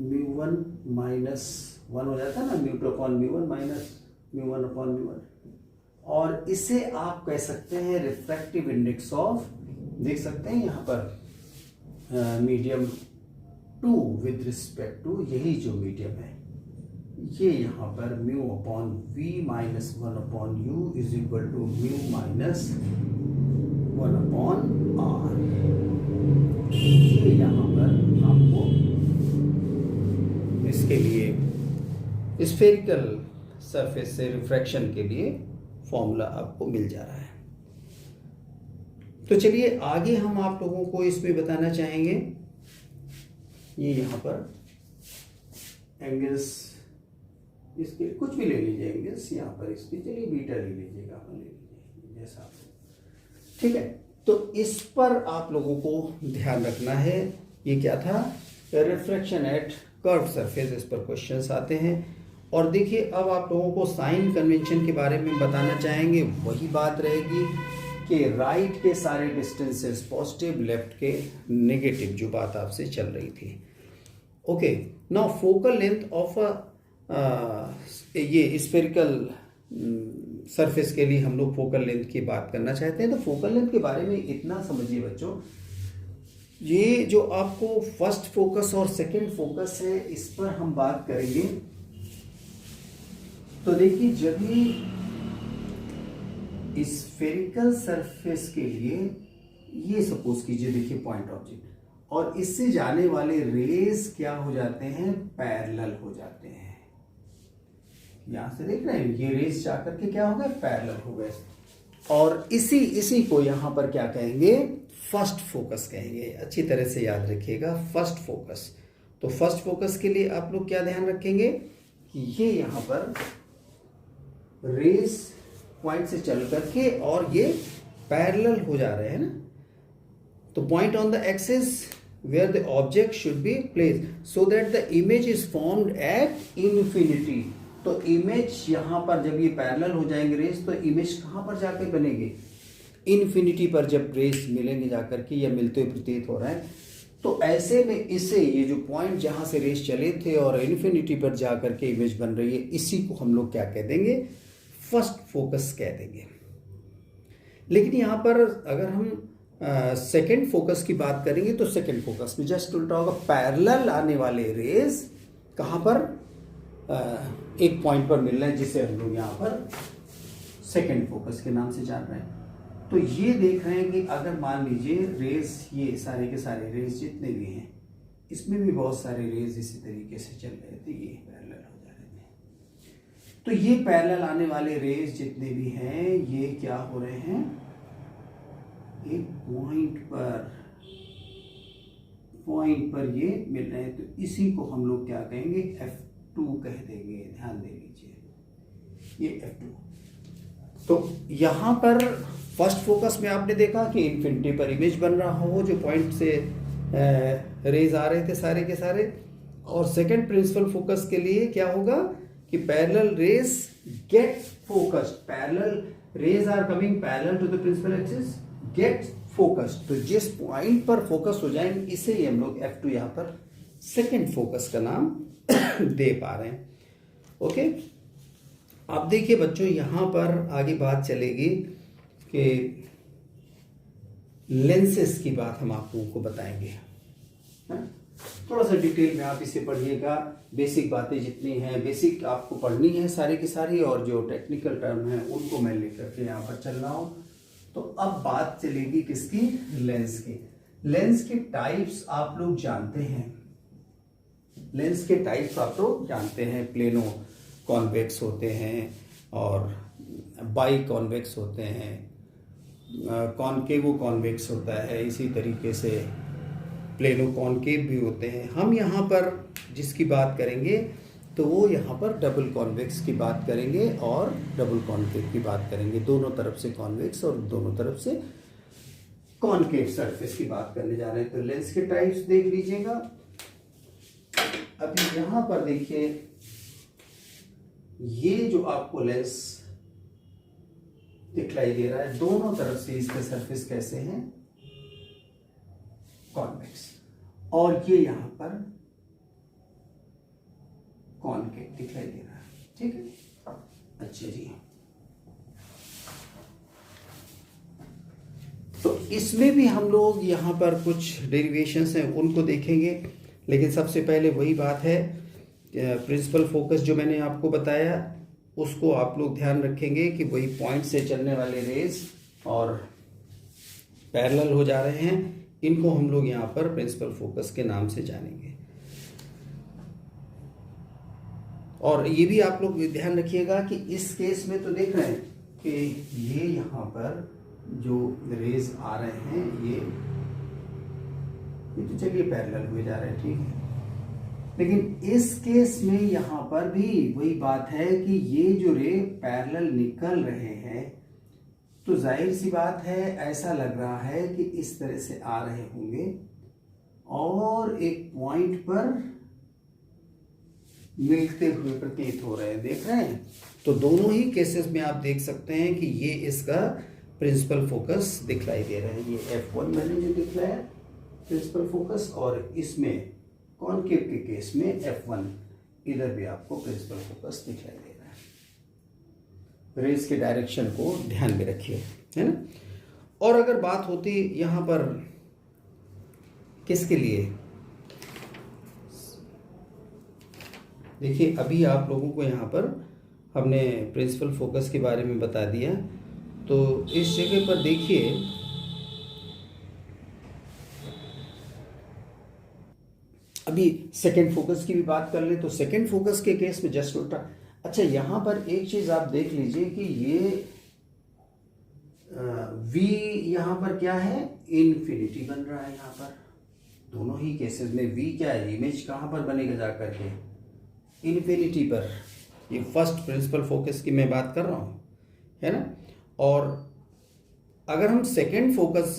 mu one minus one हो जाता ना, mu two upon mu one minus mu one upon mu one, और इसे आप कह सकते हैं रिफ्रैक्टिव इंडेक्स ऑफ, देख सकते हैं यहाँ पर medium two with respect to, यही जो मीडियम है, ये यहाँ पर mu upon v minus one upon u is equal to mu minus one upon r. ये यहाँ पर आपको इसके लिए स्फेरिकल सरफेस से रिफ्रैक्शन के लिए फॉर्मूला आपको मिल जा रहा है। तो चलिए आगे हम आप लोगों को इसमें बताना चाहेंगे, ये यहाँ पर एंगल्स, इसके कुछ भी ले लीजिए एंगल्स, यहाँ पर इसकी चलिए बीटा ले लीजिएगा, ले लीजिए जैसा, ठीक है। तो इस पर आप लोगों को ध्यान रखना है ये क्या था, रिफ्रैक्शन एट कर्व सरफेस, इस पर क्वेश्चंस आते हैं। और देखिए अब आप लोगों को साइन कन्वेंशन के बारे में बताना चाहेंगे। वही बात रहेगी कि राइट के सारे डिस्टेंसेस पॉजिटिव, लेफ्ट के नेगेटिव, जो बात आपसे चल रही थी। Okay, now focal length of ये स्फेरिकल सरफेस के लिए हम लोग फोकल लेंथ की बात करना चाहते हैं। तो फोकल लेंथ के बारे में इतना समझिए बच्चों, ये जो आपको फर्स्ट फोकस और सेकंड फोकस है, इस पर हम बात करेंगे। तो देखिए जब भी स्फेरिकल सरफेस के लिए, ये सपोज कीजिए, देखिए पॉइंट ऑब्जेक्ट, और इससे जाने वाले रेज क्या हो जाते हैं, पैरेलल हो जाते हैं। यहां से देख रहे हैं, ये रेज जाकर के क्या हो गए, पैरेलल हो गए। और इसी को यहां पर क्या कहेंगे, फर्स्ट फोकस कहेंगे। अच्छी तरह से याद रखिएगा, फर्स्ट फोकस। तो फर्स्ट फोकस के लिए आप लोग क्या ध्यान रखेंगे कि ये यहां पर रेज पॉइंट से चल करके और ये पैरेलल हो जा रहे हैं ना। तो point on the axis where the object should be placed so that the image is formed at infinity। तो इमेज यहां पर जब ये पैरेलल हो जाएंगे रेस, तो इमेज कहां पर जाकर बनेगी, इन्फिनिटी पर जब रेस मिलेंगे जाकर के, या मिलते हुए प्रतीत हो रहा है। तो ऐसे में इसे, ये जो पॉइंट जहां से रेस चले थे और इन्फिनिटी पर जाकर के इमेज बन रही है, इसी को हम लोग क्या कह देंगे, फर्स्ट फोकस कह देंगे। लेकिन यहां पर अगर हम सेकेंड फोकस की बात करेंगे, तो सेकेंड फोकस में जस्ट उल्टा होगा, पैरेलल आने वाले रेज कहां पर, एक पॉइंट पर मिल रहे हैं, जिसे हम लोग यहां पर सेकेंड फोकस के नाम से जान रहे हैं। तो ये देख रहे हैं कि अगर मान लीजिए रेज, ये सारे के सारे रेज जितने भी हैं, इसमें भी बहुत सारे रेज इसी तरीके से चल रहे थे, ये पैरेलल हो जा रहे थे। तो ये पैरेलल आने वाले रेज जितने भी हैं, ये क्या हो रहे हैं, एक पॉइंट पर ये मिल रहे हैं। तो इसी को हम लोग क्या कहेंगे, F2 कह देंगे। ध्यान दे लीजिए, ये F2। तो यहां पर फर्स्ट फोकस में आपने देखा कि इन्फिनिटी पर इमेज बन रहा हो, जो पॉइंट से रेज आ रहे थे सारे के सारे। और सेकंड प्रिंसिपल फोकस के लिए क्या होगा कि parallel rays get focused, parallel rays are coming parallel to the principal axis, get focus. तो जिस पॉइंट पर फोकस हो जाएंगे, इसे ही हम लोग F2 यहां पर सेकेंड फोकस का नाम दे पा रहे हैं। ओके, अब देखिए बच्चों, यहां पर आगे बात चलेगी कि लेंसेस की बात हम आप लोगों को बताएंगे। थोड़ा सा डिटेल में आप इसे पढ़िएगा। बेसिक बातें जितनी हैं, बेसिक आपको पढ़नी है सारी की सारी, और जो टेक्निकल टर्म है उनको मैं लेकर के यहाँ पर चल रहा हूँ। तो अब बात चलेगी किसकी, लेंस की। लेंस के टाइप्स आप लोग जानते हैं, लेंस के टाइप्स आप लोग जानते हैं। प्लेनो कॉन्वेक्स होते हैं और बाई कॉन्वेक्स होते हैं, कॉनकेवो कॉन्वेक्स होता है, इसी तरीके से प्लेनो कॉनकेव भी होते हैं। हम यहाँ पर जिसकी बात करेंगे तो वो यहाँ पर डबल कॉन्वेक्स की बात करेंगे और डबल कॉनकेव की बात करेंगे। दोनों तरफ से कॉन्वेक्स और दोनों तरफ से कॉनकेव सरफेस की बात करने जा रहे हैं। तो लेंस के टाइप्स देख लीजिएगा। अभी यहाँ पर देखिए, ये जो आपको लेंस दिखलाई दे रहा है, दोनों तरफ से इसके सरफेस कैसे हैं, कॉन्वेक्स, और ये यहां पर कॉनकेव दिखाई दे रहा है। ठीक है, अच्छा जी। तो इसमें भी हम लोग यहां पर कुछ डेरिवेशंस हैं उनको देखेंगे, लेकिन सबसे पहले वही बात है, प्रिंसिपल फोकस जो मैंने आपको बताया उसको आप लोग ध्यान रखेंगे कि वही पॉइंट से चलने वाले रेज और पैरेलल हो जा रहे हैं, इनको हम लोग यहाँ पर प्रिंसिपल फोकस के नाम से जानेंगे। और ये भी आप लोग ध्यान रखिएगा कि इस केस में तो देख रहे हैं कि ये यहाँ पर जो रेज आ रहे हैं, ये तो चलिए पैरेलल हुए जा रहे हैं, ठीक है। लेकिन इस केस में यहाँ पर भी वही बात है कि ये जो रे पैरेलल निकल रहे हैं, तो जाहिर सी बात है ऐसा लग रहा है कि इस तरह से आ रहे होंगे और एक पॉइंट पर मिलते हुए प्रतीत हो रहे हैं, देख रहे हैं। तो दोनों ही केसेस में आप देख सकते हैं कि ये इसका प्रिंसिपल फोकस दिखलाई दे रहा है। ये F1 मैंने जो दिखलाया प्रिंसिपल फोकस, और इसमें कॉनकेव के केस में F1, इधर भी आपको प्रिंसिपल फोकस दिखलाई दे रहा है। रेज के डायरेक्शन को ध्यान में रखिए, है ना। और अगर बात होती यहाँ पर किसके लिए, देखिए अभी आप लोगों को यहाँ पर हमने प्रिंसिपल फोकस के बारे में बता दिया। तो इस जगह पर देखिए अभी सेकेंड फोकस की भी बात कर ले, तो सेकेंड फोकस के केस में जस्ट उल्टा। अच्छा, यहाँ पर एक चीज आप देख लीजिए कि ये V यहाँ पर क्या है, इन्फिनिटी बन रहा है। यहाँ पर दोनों ही केसेस में V क्या है, इमेज कहाँ पर बनेगा जाकर के, इन्फिनिटी पर। ये फर्स्ट प्रिंसिपल फोकस की मैं बात कर रहा हूँ, है ना। और अगर हम सेकेंड फोकस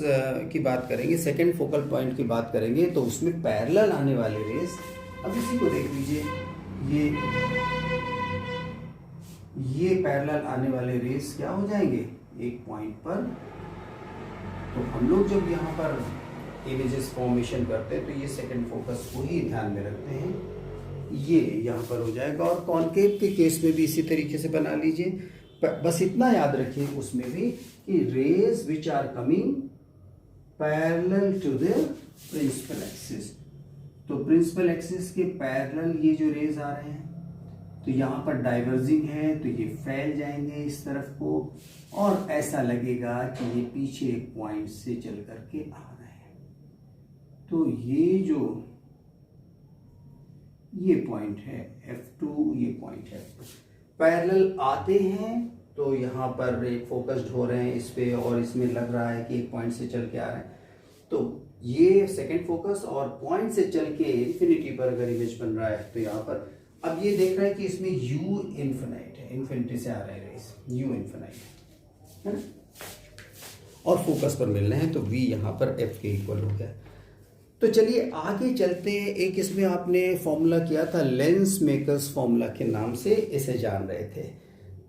की बात करेंगे, सेकेंड फोकल पॉइंट की बात करेंगे, तो उसमें पैरेलल आने वाले रेस, अब इसी को देख लीजिए, ये पैरेलल आने वाले रेस क्या हो जाएंगे एक पॉइंट पर। तो हम लोग जब यहाँ पर इमेजेस फॉर्मेशन करते हैं तो ये सेकेंड फोकस को ही ध्यान में रखते हैं, ये यहाँ पर हो जाएगा। और कॉनकेव के केस में भी इसी तरीके से बना लीजिए। बस इतना याद रखिए उसमें भी कि rays which are coming parallel to the principal axis, तो प्रिंसिपल एक्सिस के पैरेलल ये जो रेज आ रहे हैं, तो यहाँ पर डाइवर्जिंग है, तो ये फैल जाएंगे इस तरफ को, और ऐसा लगेगा कि ये पीछे एक पॉइंट से चल करके आ रहे हैं। तो ये पॉइंट है F2, ये पॉइंट है F2, पैरेलल आते हैं तो यहाँ पर एक फोकस्ड हो रहे हैं इस पे, और इसमें लग रहा है कि एक पॉइंट से चल के आ रहे हैं। तो ये सेकेंड फोकस, और पॉइंट से चल के इन्फिनिटी पर अगर इमेज बन रहा है तो यहाँ पर अब ये देख रहे हैं कि इसमें U इन्फिनाइट है, इन्फिनिटी से आ रहा है रेस, U इन्फिनाइट है ना, और फोकस पर मिल रहे हैं, तो V यहाँ पर F के इक्वल हो गया। तो चलिए आगे चलते हैं। एक इसमें आपने फॉर्मूला किया था लेंस मेकर्स फॉर्मूला के नाम से, इसे जान रहे थे।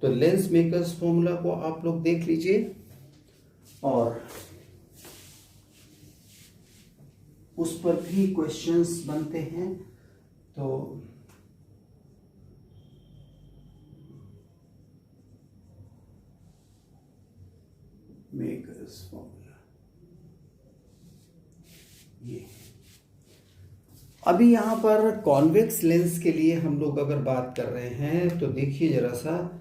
तो लेंस मेकर्स फॉर्मूला को आप लोग देख लीजिए, और उस पर भी क्वेश्चंस बनते हैं। तो मेकर्स फॉर्मूला ये, अभी यहाँ पर कॉन्वेक्स लेंस के लिए हम लोग अगर बात कर रहे हैं तो देखिए जरा सा,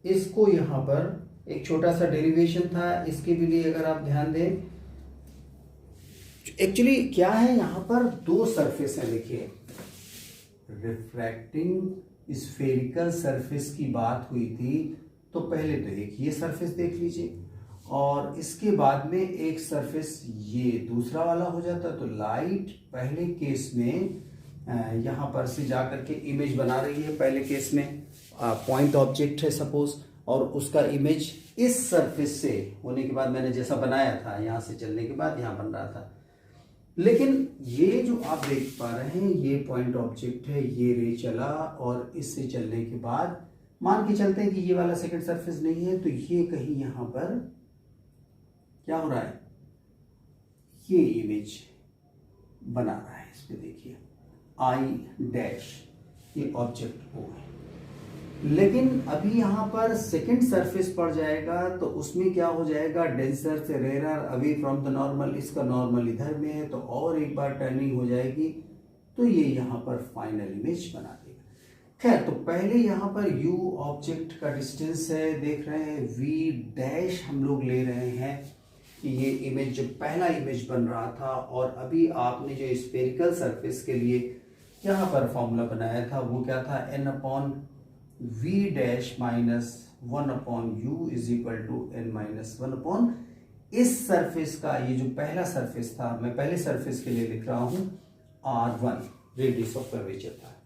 इसको यहाँ पर एक छोटा सा डेरिवेशन था इसके भी लिए अगर आप ध्यान दें। एक्चुअली क्या है, यहाँ पर दो सरफेस है, देखिए रिफ्रैक्टिंग स्फेरिकल सरफेस की बात हुई थी, तो पहले तो एक ये सरफेस देख लीजिए, और इसके बाद में एक सरफेस ये दूसरा वाला हो जाता। तो लाइट पहले केस में यहाँ पर से जाकर के इमेज बना रही है, पहले केस में पॉइंट ऑब्जेक्ट है सपोज, और उसका इमेज इस सरफेस से होने के बाद मैंने जैसा बनाया था, यहाँ से चलने के बाद यहाँ बन रहा था। लेकिन ये जो आप देख पा रहे हैं ये पॉइंट ऑब्जेक्ट है, ये रे चला, और इससे चलने के बाद मान के चलते हैं कि ये वाला सेकंड सरफेस नहीं है, तो ये कहीं यहाँ पर क्या हो रहा है, ये इमेज बना रहा है। इस पे देखिए I डैश, ये ऑब्जेक्ट O है। लेकिन अभी यहाँ पर सेकंड सरफेस पड़ जाएगा, तो उसमें क्या हो जाएगा, डेंसर से rarer away from the normal, इसका नॉर्मल इधर में है, तो और एक बार टर्निंग हो जाएगी, तो ये यहाँ पर फाइनल इमेज बना देगा। खैर, तो पहले यहाँ पर U ऑब्जेक्ट का डिस्टेंस है, देख रहे हैं V डैश हम लोग ले रहे हैं कि ये इमेज जो पहला इमेज बन रहा था, और अभी आपने जो स्फेरिकल सरफेस के लिए यहाँ पर फॉर्मूला बनाया था वो क्या था, n/v dash minus 1/u is equal to n minus 1/, इस सरफेस का ये जो पहला सरफेस था, मैं पहले सरफेस के लिए लिख रहा हूं r1 रेडियस ऑफ कर्वेचर था।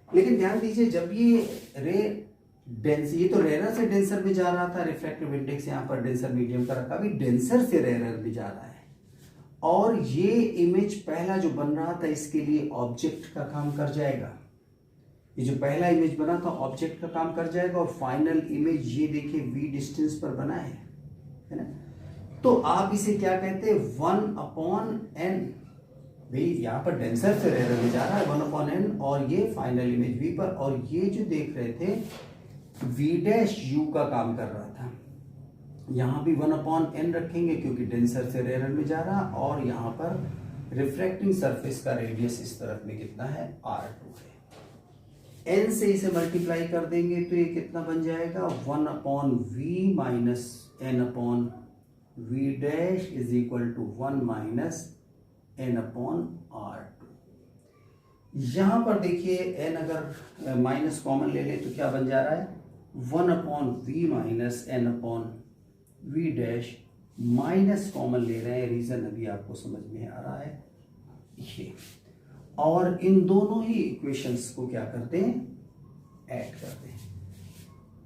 लेकिन ध्यान दीजिए, जब ये रे डेंस, ये तो रेरर से डेंसर में जा रहा था, रिफ्रैक्टिव इंडेक्स यहाँ पर डेंसर मीडियम का रखा, अभी डेंसर से रेरर भी जा रहा है, और ये इमेज पहला जो बन रहा था इसके लिए ऑब्जेक्ट का काम कर जाएगा। ये जो पहला इमेज बना था ऑब्जेक्ट का काम कर जाएगा, और फाइनल इमेज ये देखिए v डिस्टेंस पर बना है ना। तो आप इसे क्या कहते हैं, 1/n। भाई यहाँ पर डेंसर से रेयर में जा रहा है 1/n, और ये फाइनल इमेज v पर, और ये जो देख रहे थे v' का काम कर रहा था। यहाँ भी 1/n रखेंगे क्योंकि डेंसर से रेयर में जा रहा, और यहाँ पर रिफ्रैक्टिंग सरफेस का रेडियस इस तरफ में कितना है, r2 है। n से इसे मल्टीप्लाई कर देंगे तो ये कितना बन जाएगा, 1/v minus n/v' is equal to 1 minus n/r2। यहां पर देखिए n अगर माइनस कॉमन ले ले तो क्या बन जा रहा है, 1/v minus n/v' minus common ले रहे हैं, रीजन अभी आपको समझ में आ रहा है ये। और इन दोनों ही इक्वेशंस को क्या करते हैं, ऐड करते हैं।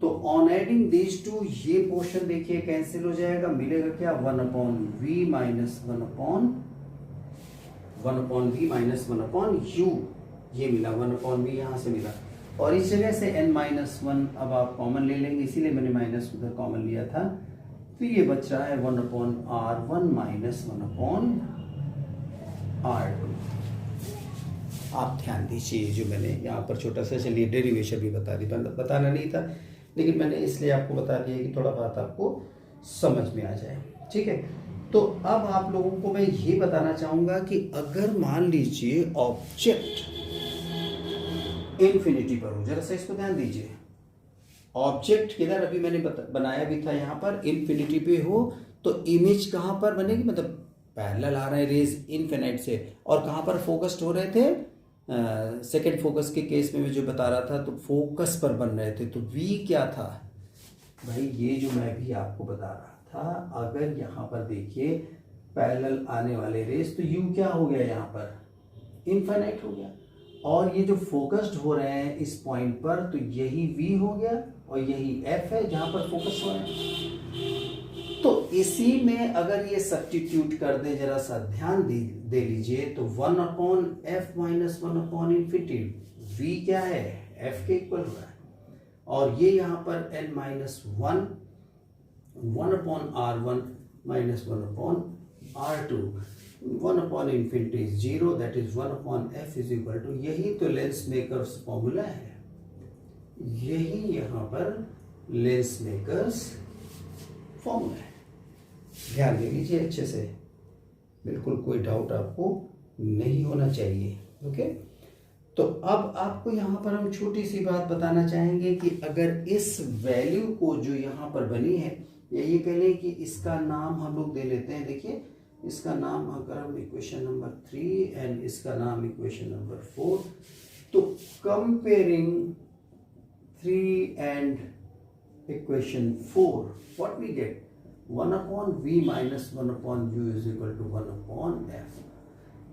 तो ऑन एडिंग दिस टू ये पोर्शन देखिए कैंसिल हो जाएगा, मिलेगा क्या, 1/v minus 1/v minus 1/u, ये मिला 1/v यहां से मिला, और इस जगह से n-1 अब आप कॉमन ले लेंगे, इसीलिए मैंने माइनस उधर कॉमन लिया था। तो ये बच रहा है 1/r1 माइनस 1/r2। आप ध्यान दीजिए जो मैंने यहाँ पर छोटा सा, चलिए डेरिवेशन भी बताना नहीं था, लेकिन मैंने इसलिए आपको बता दिया कि थोड़ा बात आपको समझ में आ जाए, ठीक है। तो अब आप लोगों को मैं ये बताना चाहूंगा कि अगर मान लीजिए ऑब्जेक्ट इन्फिनिटी पर हो, जरा सा इसको ध्यान दीजिए, ऑब्जेक्ट किधर अभी मैंने बनाया भी था, यहाँ पर इन्फिनिटी पे हो, तो इमेज कहाँ पर बनेगी, मतलब पैरेलल आ रहे हैं रेज इनफिनाइट से, और कहाँ पर फोकस्ड हो रहे थे, सेकेंड फोकस के केस में मैं जो बता रहा था तो फोकस पर बन रहे थे। तो v क्या था भाई, ये जो मैं भी आपको बता रहा था, अगर यहाँ पर देखिए पैरेलल आने वाले रेस तो u क्या हो गया, यहाँ पर इनफाइनाइट हो गया, और ये जो फोकस्ड हो रहे हैं इस पॉइंट पर, तो यही v हो गया और यही f है जहां पर फोकस हो रहे हैं। तो इसी में अगर ये सब्स्टिट्यूट कर दे, जरा सा ध्यान दे लीजिए, तो 1/f माइनस 1/infinity, v क्या है, f के इक्वल हो रहा है, और ये यहाँ पर n-1 1/r1 minus 1/r2, 1/infinity 0, that is 1/f is equal to, यही तो लेंस मेकर्स फॉर्मूला है, यही यहाँ पर लेंस मेकर्स फॉर्मूला है। ध्यान दे लीजिए अच्छे से, बिल्कुल कोई डाउट आपको नहीं होना चाहिए, ओके। तो अब आपको यहाँ पर हम छोटी सी बात बताना चाहेंगे कि अगर इस वैल्यू को जो यहाँ पर बनी है, या ये कह लें कि इसका नाम हम लोग दे लेते हैं, देखिए इसका नाम अगर हम इक्वेशन नंबर 3 एंड इसका नाम इक्वेशन नंबर 4, तो comparing 3 and equation 4 what we get, 1/v minus 1/u is equal to 1/f।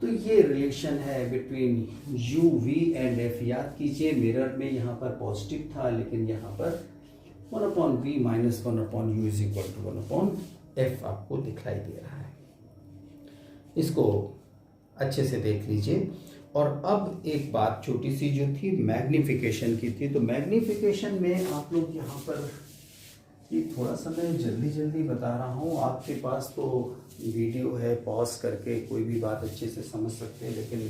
तो ये रिलेशन है between u, v and f। याद कीजिए मिरर में यहाँ पर पॉजिटिव था, लेकिन यहाँ पर 1/v minus 1/u is equal to 1/f आपको दिखाई दे रहा है। इसको अच्छे से देख लीजिए। और अब एक बात छोटी सी जो थी मैग्निफिकेशन की थी, तो मैग्निफिकेशन में आप लोग यहाँ पर, ये थोड़ा सा मैं जल्दी बता रहा हूँ, आपके पास तो वीडियो है, पॉज करके कोई भी बात अच्छे से समझ सकते हैं, लेकिन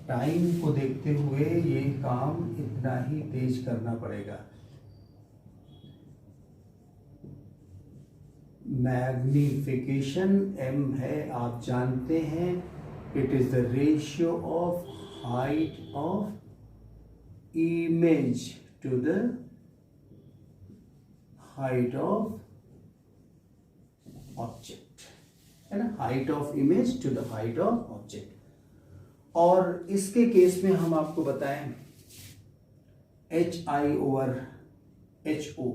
टाइम को देखते हुए ये काम इतना ही तेज करना पड़ेगा। मैग्निफिकेशन m है, आप जानते हैं, it is the ratio of height of image to the height of object, है ना, height of image to the height of object. और इसके केस में हम आपको बताएं HI/HO,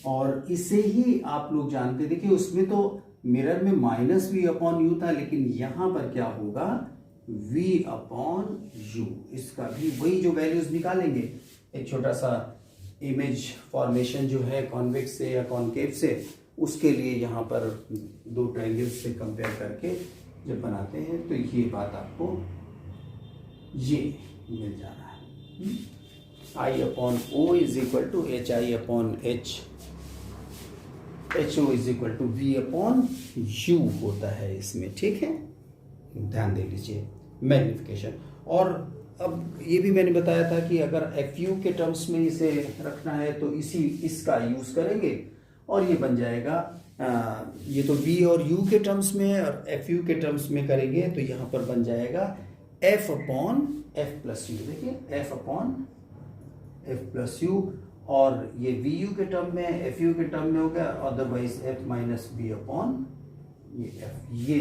और इसे ही आप लोग जानते, देखिए उसमें तो मिरर में -v/u था, लेकिन यहां पर क्या होगा, v/u। इसका भी वही जो वैल्यूज निकालेंगे, एक छोटा सा इमेज फॉर्मेशन जो है कॉन्वेक्स से या कॉनकेव से, उसके लिए यहाँ पर दो ट्रायंगल्स से कंपेयर करके जब बनाते हैं तो ये बात आपको ये मिल जा रहा है। I upon O is equal to H I upon H, H O is equal to V upon U होता है इसमें, ठीक है, ध्यान दे लीजिए मैग्निफिकेशन। और अब ये भी मैंने बताया था कि अगर एफ यू के टर्म्स में इसे रखना है तो इसका यूज करेंगे और ये बन जाएगा ये तो v और u के टर्म्स में है, और एफ यू के टर्म्स में करेंगे तो यहाँ पर बन जाएगा f upon f plus u. देखिए f upon f plus u, और ये वी यू के टर्म में एफ यू के टर्म में हो गया, otherwise f minus b upon ये एफ, ये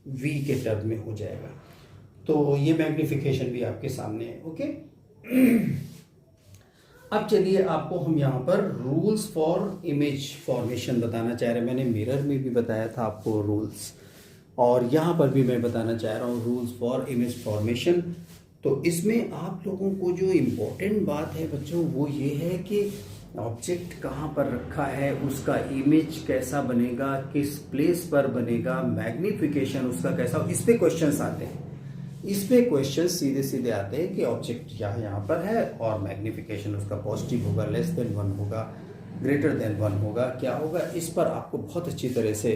वी के टर्म में हो जाएगा। तो ये मैग्निफिकेशन भी आपके सामने है। ओके अब चलिए आपको हम यहाँ पर रूल्स फॉर इमेज फॉर्मेशन बताना चाह रहे हैं। मैंने मिरर में भी बताया था आपको रूल्स, और यहाँ पर भी मैं बताना चाह रहा हूँ रूल्स फॉर इमेज फॉर्मेशन। तो इसमें आप लोगों को जो इम्पोर्टेंट बात है बच्चों वो ये है कि ऑब्जेक्ट कहाँ पर रखा है, उसका इमेज कैसा बनेगा, किस प्लेस पर बनेगा, मैग्निफिकेशन उसका कैसा, इस पे क्वेश्चंस आते हैं। इस पे क्वेश्चन सीधे सीधे आते हैं कि ऑब्जेक्ट यहाँ पर है और मैग्निफिकेशन उसका पॉजिटिव होगा, लेस देन 1 होगा, ग्रेटर देन 1 होगा, क्या होगा, इस पर आपको बहुत अच्छी तरह से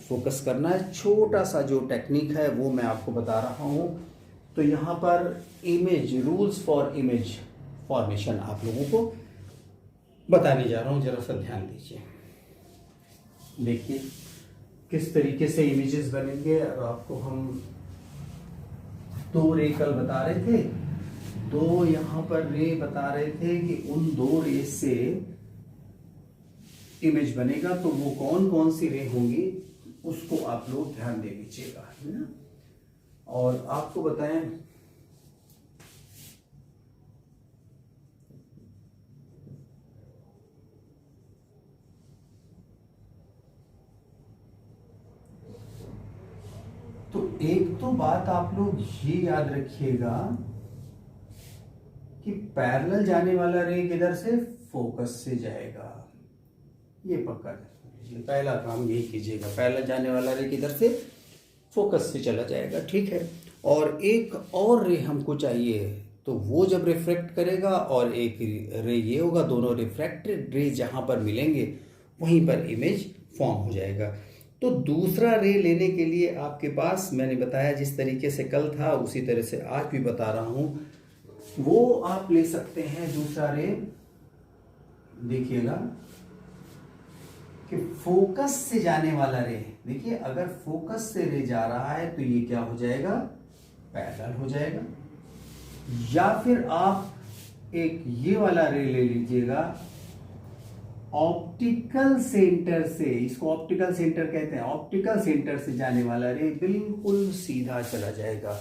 फोकस करना है। छोटा सा जो टेक्निक है वो मैं आपको बता रहा हूँ। तो यहाँ पर image rules for image formation आप लोगों को बताने जा रहा हूँ, जरा सा ध्यान दीजिए। देखिए किस तरीके से इमेजेस बनेंगे। और आपको हम 2 रे कल बता रहे थे, 2 यहाँ पर रे बता रहे थे कि उन 2 रे से इमेज बनेगा। तो वो कौन कौन सी रे होंगी उसको आप लोग ध्यान दे लीजिएगा, है ना। और आपको बताएं तो एक तो बात आप लोग ये याद रखिएगा कि पैरेलल जाने वाला रे किधर से, फोकस से जाएगा। ये पक्का लीजिए, पहला काम यही कीजिएगा, पैरेलल जाने वाला रे किधर से, फोकस से चला जाएगा, ठीक है। और एक और रे हमको चाहिए, तो वो जब रिफ्रैक्ट करेगा और एक रे ये होगा, दोनों रिफ्रैक्टेड रे जहां पर मिलेंगे वहीं पर इमेज फॉर्म हो जाएगा। तो दूसरा रे लेने के लिए आपके पास मैंने बताया जिस तरीके से कल था उसी तरह से आज भी बता रहा हूं, वो आप ले सकते हैं। दूसरा रे देखिएगा कि फोकस से जाने वाला रे, देखिए अगर फोकस से रे जा रहा है तो ये क्या हो जाएगा, पैरेलल हो जाएगा। या फिर आप एक ये वाला रे ले लीजिएगा, ऑप्टिकल सेंटर से, इसको ऑप्टिकल सेंटर कहते हैं, ऑप्टिकल सेंटर से जाने वाला रे बिल्कुल सीधा चला जाएगा।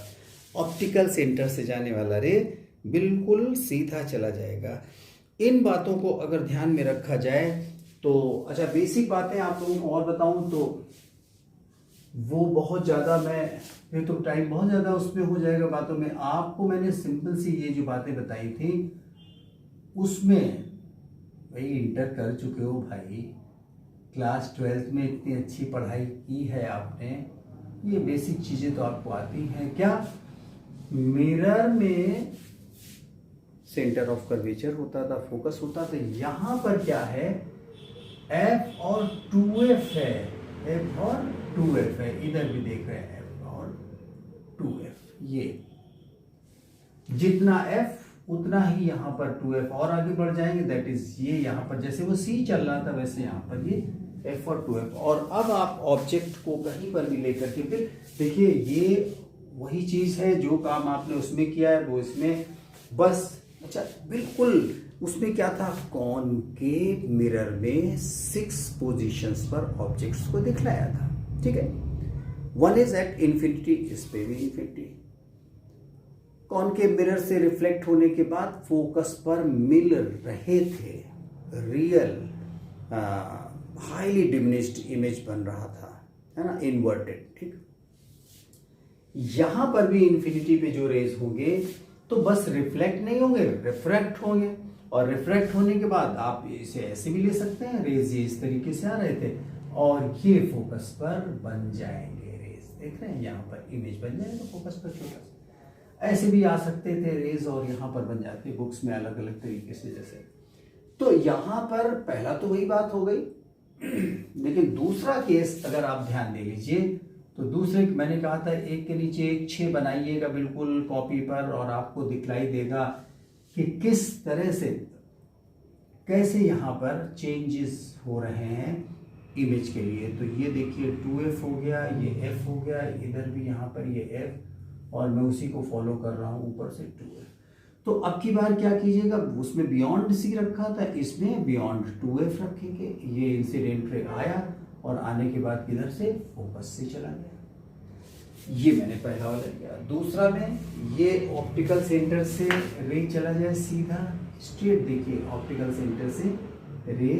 ऑप्टिकल सेंटर से जाने वाला रे बिल्कुल सीधा चला जाएगा। इन बातों को अगर ध्यान में रखा जाए तो अच्छा, बेसिक बातें आप लोगों को और बताऊं तो वो बहुत ज़्यादा मैं तो टाइम बहुत ज़्यादा उसमें हो जाएगा बातों में। आपको मैंने सिंपल सी ये जो बातें बताई थी उसमें भाई इंटर कर चुके हो भाई, क्लास 12th में इतनी अच्छी पढ़ाई की है आपने, ये बेसिक चीज़ें तो आपको आती हैं। क्या मिरर में सेंटर ऑफ कर्वेचर होता था, फोकस होता था, यहाँ पर क्या है, F और 2F है, F और 2F है, इधर भी देख रहे हैं F और 2F। ये जितना F उतना ही यहाँ पर 2F और आगे बढ़ जाएंगे, दैट इज ये यहाँ पर जैसे वो C चल रहा था वैसे यहाँ पर ये F और 2F। और अब आप ऑब्जेक्ट को कहीं पर भी लेकर के फिर देखिए, ये वही चीज है जो काम आपने उसमें किया है वो इसमें बस। अच्छा बिल्कुल उसमें क्या था, कॉनकेव मिरर में 6 पोजीशंस पर ऑब्जेक्ट्स को दिखलाया था, ठीक है। 1 इज एट इंफिनिटी, इस पे भी इंफिनिटी। कॉनकेव मिरर से रिफ्लेक्ट होने के बाद फोकस पर मिल रहे थे, रियल हाईली डिमिनिश्ड इमेज बन रहा था, है ना, इन्वर्टेड, ठीक। यहां पर भी इंफिनिटी पे जो रेज होंगे तो बस रिफ्लेक्ट नहीं होंगे, रिफ्रैक्ट होंगे। और रिफ्रैक्ट होने के बाद आप इसे ऐसे भी ले सकते हैं, रेज ये इस तरीके से आ रहे थे और ये फोकस पर बन जाएंगे रेज, देख रहे हैं, यहाँ पर इमेज बन जाएगा फोकस पर छोटा सा। ऐसे भी आ सकते थे रेज और यहाँ पर बन जाते बुक्स में अलग अलग तरीके से जैसे। तो यहाँ पर पहला तो वही बात हो गई, लेकिन दूसरा केस अगर आप ध्यान दे लीजिए तो दूसरे मैंने कहा था एक के नीचे एक 6 बनाइएगा बिल्कुल कॉपी पर, और आपको दिखलाई देगा कि किस तरह से कैसे यहाँ पर चेंजेस हो रहे हैं इमेज के लिए। तो ये देखिए 2f हो गया, ये f हो गया, इधर भी यहाँ पर ये f, और मैं उसी को फॉलो कर रहा हूँ ऊपर से 2f। तो अब की बार क्या कीजिएगा, उसमें बियॉन्ड सी रखा था, इसमें बियॉन्ड 2f रखेंगे। ये इंसिडेंट रे आया और आने के बाद किधर से, फोकस से चला गया। ये मैंने पहला वाला किया। दूसरा में ये ऑप्टिकल सेंटर से रे चला जाए सीधा स्ट्रेट, देखिए ऑप्टिकल सेंटर से रे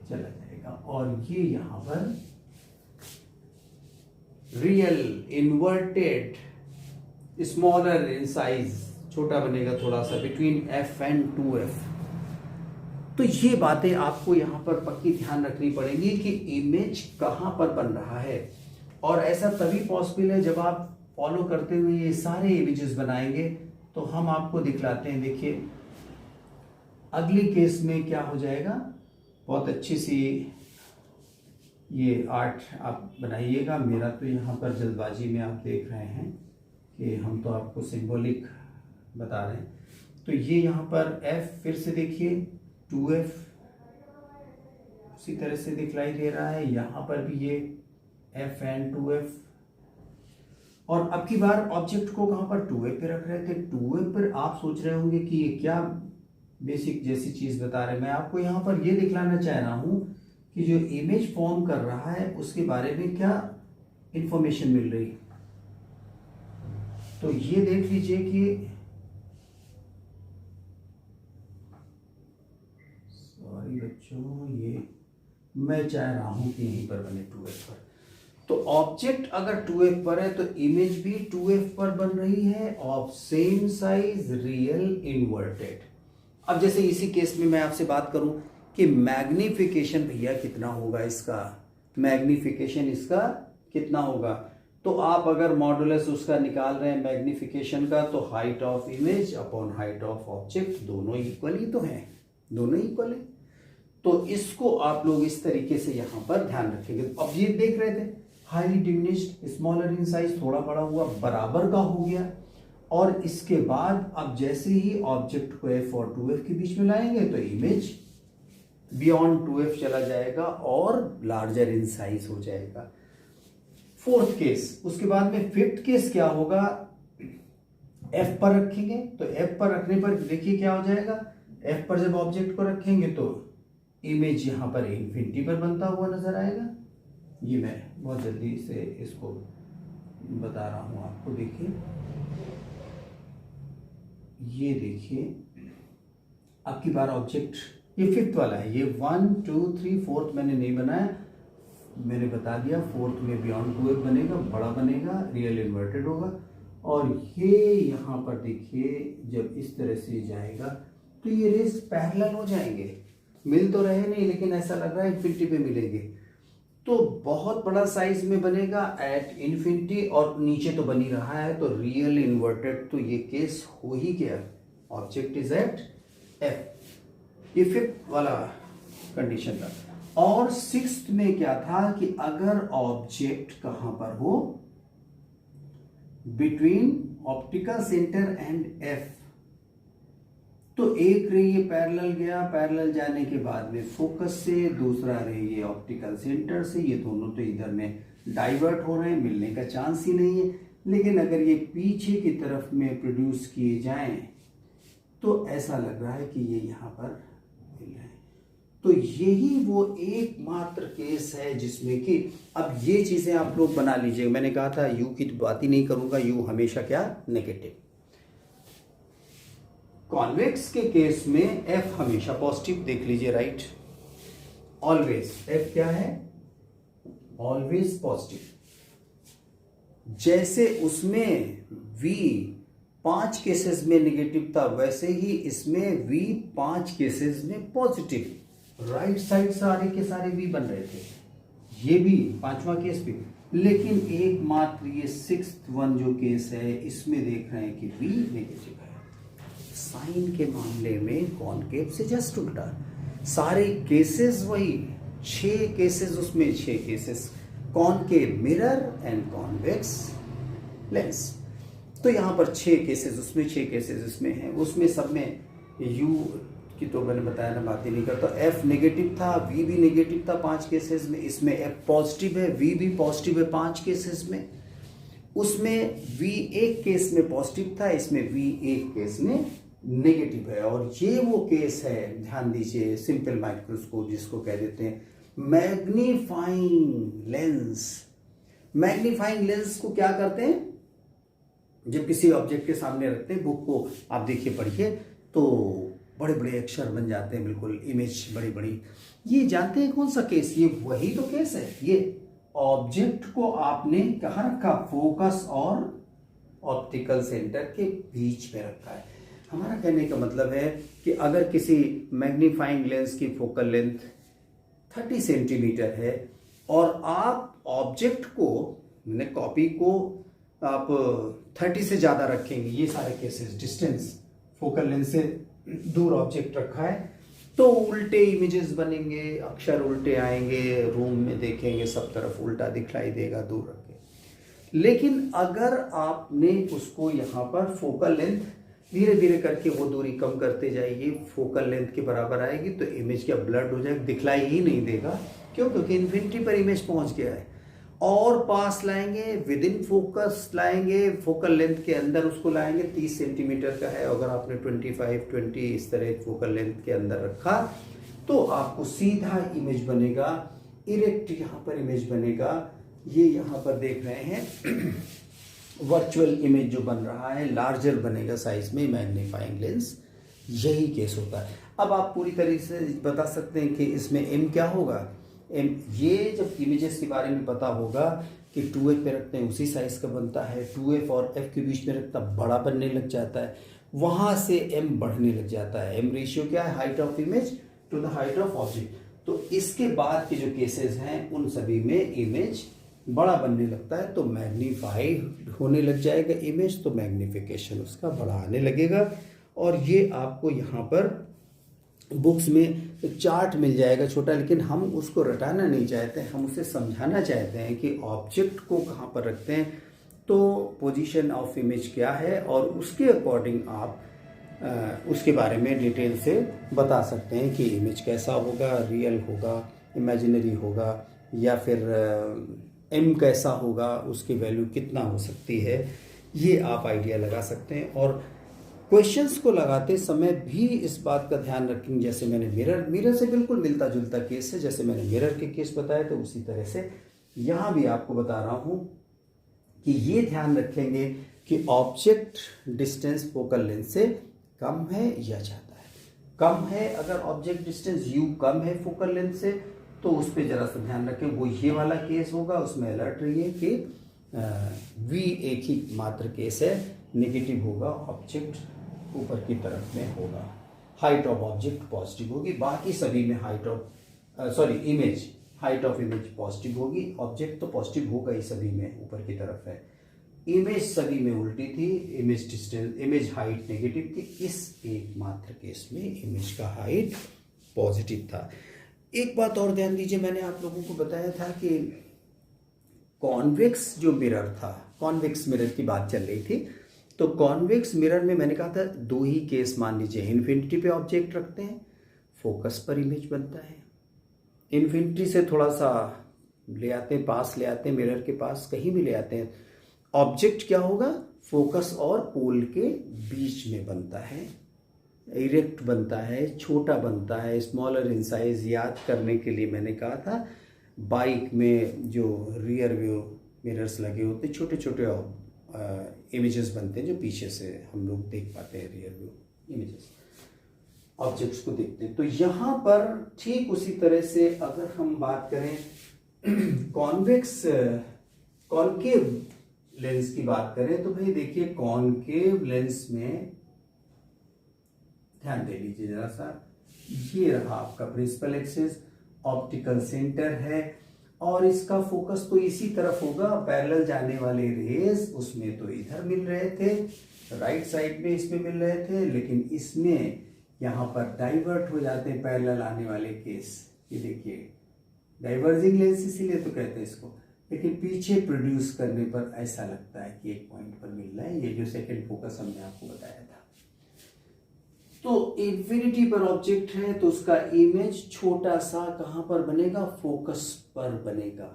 चला जाएगा, और ये यहां पर real inverted smaller in size, छोटा बनेगा थोड़ा सा बिटवीन f एंड 2f। तो ये बातें आपको यहां पर पक्की ध्यान रखनी पड़ेगी कि इमेज कहां पर बन रहा है, और ऐसा तभी पॉसिबल है जब आप फॉलो करते हुए ये सारे इमेजेस बनाएंगे। तो हम आपको दिखलाते हैं, देखिए अगली केस में क्या हो जाएगा। बहुत अच्छी सी ये आर्ट आप बनाइएगा। मेरा तो यहाँ पर जल्दबाजी में आप देख रहे हैं कि हम तो आपको सिंबॉलिक बता रहे हैं। तो ये यहाँ पर f, फिर से देखिए 2f उसी तरह से दिखलाई दे रहा है, यहाँ पर भी ये f एंड 2f। और अब की बार ऑब्जेक्ट को कहाँ पर 2f पे रख रहे थे। 2f पर आप सोच रहे होंगे कि ये क्या बेसिक जैसी चीज बता रहे हैं। मैं आपको यहाँ पर ये दिखलाना चाह रहा हूँ कि जो इमेज फॉर्म कर रहा है उसके बारे में क्या इंफॉर्मेशन मिल रही। तो ये देख लीजिए कि सॉरी बच्चों, ये मैं चाह रहा हूं कि यहीं पर बने 2f पर। तो ऑब्जेक्ट अगर 2f पर है तो इमेज भी 2f पर बन रही है, of same size real inverted. अब जैसे इसी केस में मैं आपसे बात करूं कि मैग्निफिकेशन भैया कितना होगा इसका, मैग्निफिकेशन इसका कितना होगा। तो आप अगर मॉडुलस उसका निकाल रहे हैं मैग्निफिकेशन का, तो height of image upon height of object दोनों इक्वल ही तो हैं, दोनों इक्वल है। तो इसको आप लोग इस तरीके से यहाँ पर ध्यान रखेंगे। अब ये देख रहे थे highly diminished smaller in size, थोड़ा बड़ा हुआ बराबर का हो गया, और इसके बाद अब जैसे ही ऑब्जेक्ट को f और 2f के बीच में लाएंगे तो इमेज बियॉन्ड 2f चला जाएगा और लार्जर इन साइज हो जाएगा। फोर्थ केस, उसके बाद में फिफ्थ केस क्या होगा, f पर रखेंगे। तो f पर रखने पर देखिए क्या हो जाएगा, f पर जब ऑब्जेक्ट को रखेंगे तो इमेज यहां पर इंफिनिटी पर बनता हुआ नजर आएगा। ये मैं बहुत जल्दी से इसको बता रहा हूं आपको। देखिए ये देखिए अब की बार ऑब्जेक्ट, ये फिफ्थ वाला है, ये 1 2 3 फोर्थ मैंने नहीं बनाया, मैंने बता दिया फोर्थ में बियॉन्ड 2f बनेगा, बड़ा बनेगा, रियल इन्वर्टेड होगा। और ये यहाँ पर देखिए जब इस तरह से जाएगा तो ये रेस पैरेलल हो जाएंगे, मिल तो रहे नहीं लेकिन ऐसा लग रहा है इन्फिनिटी पे मिलेंगे। तो बहुत बड़ा साइज में बनेगा एट इन्फिनिटी, और नीचे तो बनी रहा है तो रियल इन्वर्टेड। तो ये केस हो ही गया, ऑब्जेक्ट इज एट f। ये फिफ्थ वाला कंडीशन था। और सिक्स्थ में क्या था कि अगर ऑब्जेक्ट कहां पर हो, between optical centre and f, तो एक रे ये पैरेलल गया, पैरेलल जाने के बाद में फोकस से, दूसरा रे ये ऑप्टिकल सेंटर से, ये दोनों तो इधर में डाइवर्ट हो रहे हैं, मिलने का चांस ही नहीं है। लेकिन अगर ये पीछे की तरफ में प्रोड्यूस किए जाएं तो ऐसा लग रहा है कि ये यहाँ पर मिल रहे हैं। तो यही वो एकमात्र केस है जिसमें कि अब ये चीजें आप लोग बना लीजिए। मैंने कहा था यू की तो बात ही नहीं करूंगा, यू हमेशा क्या, नेगेटिव। कॉन्वेक्स के केस में f हमेशा पॉजिटिव, देख लीजिए राइट, ऑलवेज f क्या है, ऑलवेज पॉजिटिव। जैसे उसमें v 5 केसेस में नेगेटिव था, वैसे ही इसमें v 5 केसेस में पॉजिटिव। राइट साइड सारे के सारे v बन रहे थे, ये भी 5वां केस भी। लेकिन एकमात्र ये 6th वन जो केस है इसमें देख रहे हैं कि V नेगेटिव है। साइन के मामले में कॉनकेव से जस्ट उल्टा, सारे केसेस वही, 6 केसेस, उसमें 6 cases concave mirror and convex lens. तो यहाँ पर 6 केसेस उसमें, 6 केसेस इसमें हैं। उसमें सब में U की तो मैंने बताया ना, बात ही नहीं करता। F नेगेटिव था, V भी नेगेटिव था 5 केसेस में। इसमें F पॉजिटिव है, V भी पॉजिटिव है 5 केसेस में। उसमें V एक केस में पॉजिटिव था, इसमें V एक केस में नेगेटिव है। और ये वो केस है, ध्यान दीजिए, सिंपल माइक्रोस्कोप जिसको कह देते हैं मैग्नीफाइंग लेंस। मैग्नीफाइंग लेंस को क्या करते हैं, जब किसी ऑब्जेक्ट के सामने रखते हैं, बुक को आप देखिए पढ़िए तो बड़े बड़े अक्षर बन जाते हैं, बिल्कुल इमेज बड़ी बड़ी। ये जानते हैं कौन सा केस, ये वही तो केस है। ये ऑब्जेक्ट को आपने कहाँ रखा, फोकस और ऑप्टिकल सेंटर के बीच में रखा है। हमारा कहने का मतलब है कि अगर किसी मैग्नीफाइंग लेंस की फोकल लेंथ 30 सेंटीमीटर है और आप ऑब्जेक्ट को, मैंने कॉपी को आप 30 से ज़्यादा रखेंगे, ये सारे केसेस, डिस्टेंस फोकल लेंथ से दूर ऑब्जेक्ट रखा है, तो उल्टे इमेजेस बनेंगे, अक्षर उल्टे आएंगे, रूम में देखेंगे सब तरफ उल्टा दिखलाई देगा दूर रख के। लेकिन अगर आपने उसको यहाँ पर फोकल लेंथ धीरे धीरे करके वो दूरी कम करते जाइए, फोकल लेंथ के बराबर आएगी, तो इमेज क्या ब्लड हो जाएगा, दिखलाई ही नहीं देगा। क्यों? क्योंकि इन्फिनिटी पर इमेज पहुंच गया है। और पास लाएंगे, विद इन फोकस लाएंगे, फोकल लेंथ के अंदर उसको लाएंगे। 30 सेंटीमीटर का है, अगर आपने 25, 20 इस तरह फोकल लेंथ के अंदर रखा, तो आपको सीधा इमेज बनेगा, इरेक्ट यहाँ पर इमेज बनेगा। ये यहाँ पर देख रहे हैं वर्चुअल इमेज जो बन रहा है, लार्जर बनेगा साइज में मैग्नीफाइंग लेंस। यही केस होता है। अब आप पूरी तरीके से बता सकते हैं कि इसमें M क्या होगा। M, ये जब इमेजेस के बारे में पता होगा कि 2F पे रखते हैं उसी साइज का बनता है, 2F और F के बीच में रखता बड़ा बनने लग जाता है, वहां से M बढ़ने लग जाता है। M रेशियो क्या है, height of image to the height of object. तो इसके बाद के जो केसेस हैं उन सभी में इमेज बड़ा बनने लगता है, तो मैग्नीफाई होने लग जाएगा इमेज, तो मैग्निफिकेशन उसका बड़ा आने लगेगा। और ये आपको यहाँ पर बुक्स में चार्ट मिल जाएगा छोटा, लेकिन हम उसको रटाना नहीं चाहते, हम उसे समझाना चाहते हैं कि ऑब्जेक्ट को कहाँ पर रखते हैं, तो पोजीशन ऑफ इमेज क्या है, और उसके अकॉर्डिंग आप उसके बारे में डिटेल से बता सकते हैं कि इमेज कैसा होगा, रियल होगा, इमेजिनरी होगा, या फिर M कैसा होगा, उसकी वैल्यू कितना हो सकती है, ये आप आइडिया लगा सकते हैं। और क्वेश्चंस को लगाते समय भी इस बात का ध्यान रखेंगे, जैसे मैंने मिरर से बिल्कुल मिलता जुलता केस है, जैसे मैंने मिरर के केस बताए, तो उसी तरह से यहाँ भी आपको बता रहा हूँ कि ये ध्यान रखेंगे कि ऑब्जेक्ट डिस्टेंस फोकल लेंथ से कम है या ज़्यादा है। कम है, अगर ऑब्जेक्ट डिस्टेंस U कम है फोकल लेंथ से, तो उस पर जरा सा ध्यान रखें, वो ये वाला केस होगा, उसमें अलर्ट रहिए कि V एक ही मात्र केस है, नेगेटिव होगा, ऑब्जेक्ट ऊपर की तरफ में होगा, हाइट ऑफ ऑब्जेक्ट पॉजिटिव होगी, बाकी सभी में image, height of image positive होगी, ऑब्जेक्ट तो पॉजिटिव होगा ही, सभी में ऊपर की तरफ है। इमेज सभी में उल्टी थी, image distance, image height negative थी, इस एकमात्र केस में इमेज का हाइट पॉजिटिव था। एक बात और ध्यान दीजिए, मैंने आप लोगों को बताया था कि कॉन्वेक्स जो मिरर था, कॉन्वेक्स मिरर की बात चल रही थी, तो कॉन्वेक्स मिरर में मैंने कहा था 2 ही केस मान लीजिए, इन्फिनिटी पे ऑब्जेक्ट रखते हैं, फोकस पर इमेज बनता है, इन्फिनिटी से थोड़ा सा ले आते हैं, पास ले आते हैं, मिरर के पास कहीं भी ले आते हैं, ऑब्जेक्ट क्या होगा, फोकस और पोल के बीच में बनता है, इरेक्ट बनता है, छोटा बनता है, स्मॉलर इन साइज। याद करने के लिए मैंने कहा था, बाइक में जो रियर व्यू मिरर्स लगे होते, छोटे छोटे इमेजेस बनते हैं जो पीछे से हम लोग देख पाते हैं, रियर व्यू इमेजेस, ऑब्जेक्ट्स को देखते हैं। तो यहाँ पर ठीक उसी तरह से अगर हम बात करें कॉनकेव लेंस की बात करें, तो भाई देखिए कॉनकेव लेंस में ध्यान दे लीजिए जरा सा, ये रहा आपका प्रिंसिपल एक्सिस, ऑप्टिकल सेंटर है, और इसका फोकस तो इसी तरफ होगा, पैरेलल जाने वाले रेज उसमें तो इधर मिल रहे थे, राइट साइड में इसमें मिल रहे थे, लेकिन इसमें यहाँ पर डाइवर्ट हो जाते हैं पैरेलल आने वाले केस। ये देखिए डाइवर्जिंग लेंस इसीलिए तो कहते हैं इसको, लेकिन पीछे प्रोड्यूस करने पर ऐसा लगता है कि एक पॉइंट पर मिल रहा है। ये जो सेकंड फोकस हमने आपको बताया था। तो इन्फिनिटी पर ऑब्जेक्ट है तो उसका इमेज छोटा सा कहां पर बनेगा, फोकस पर बनेगा।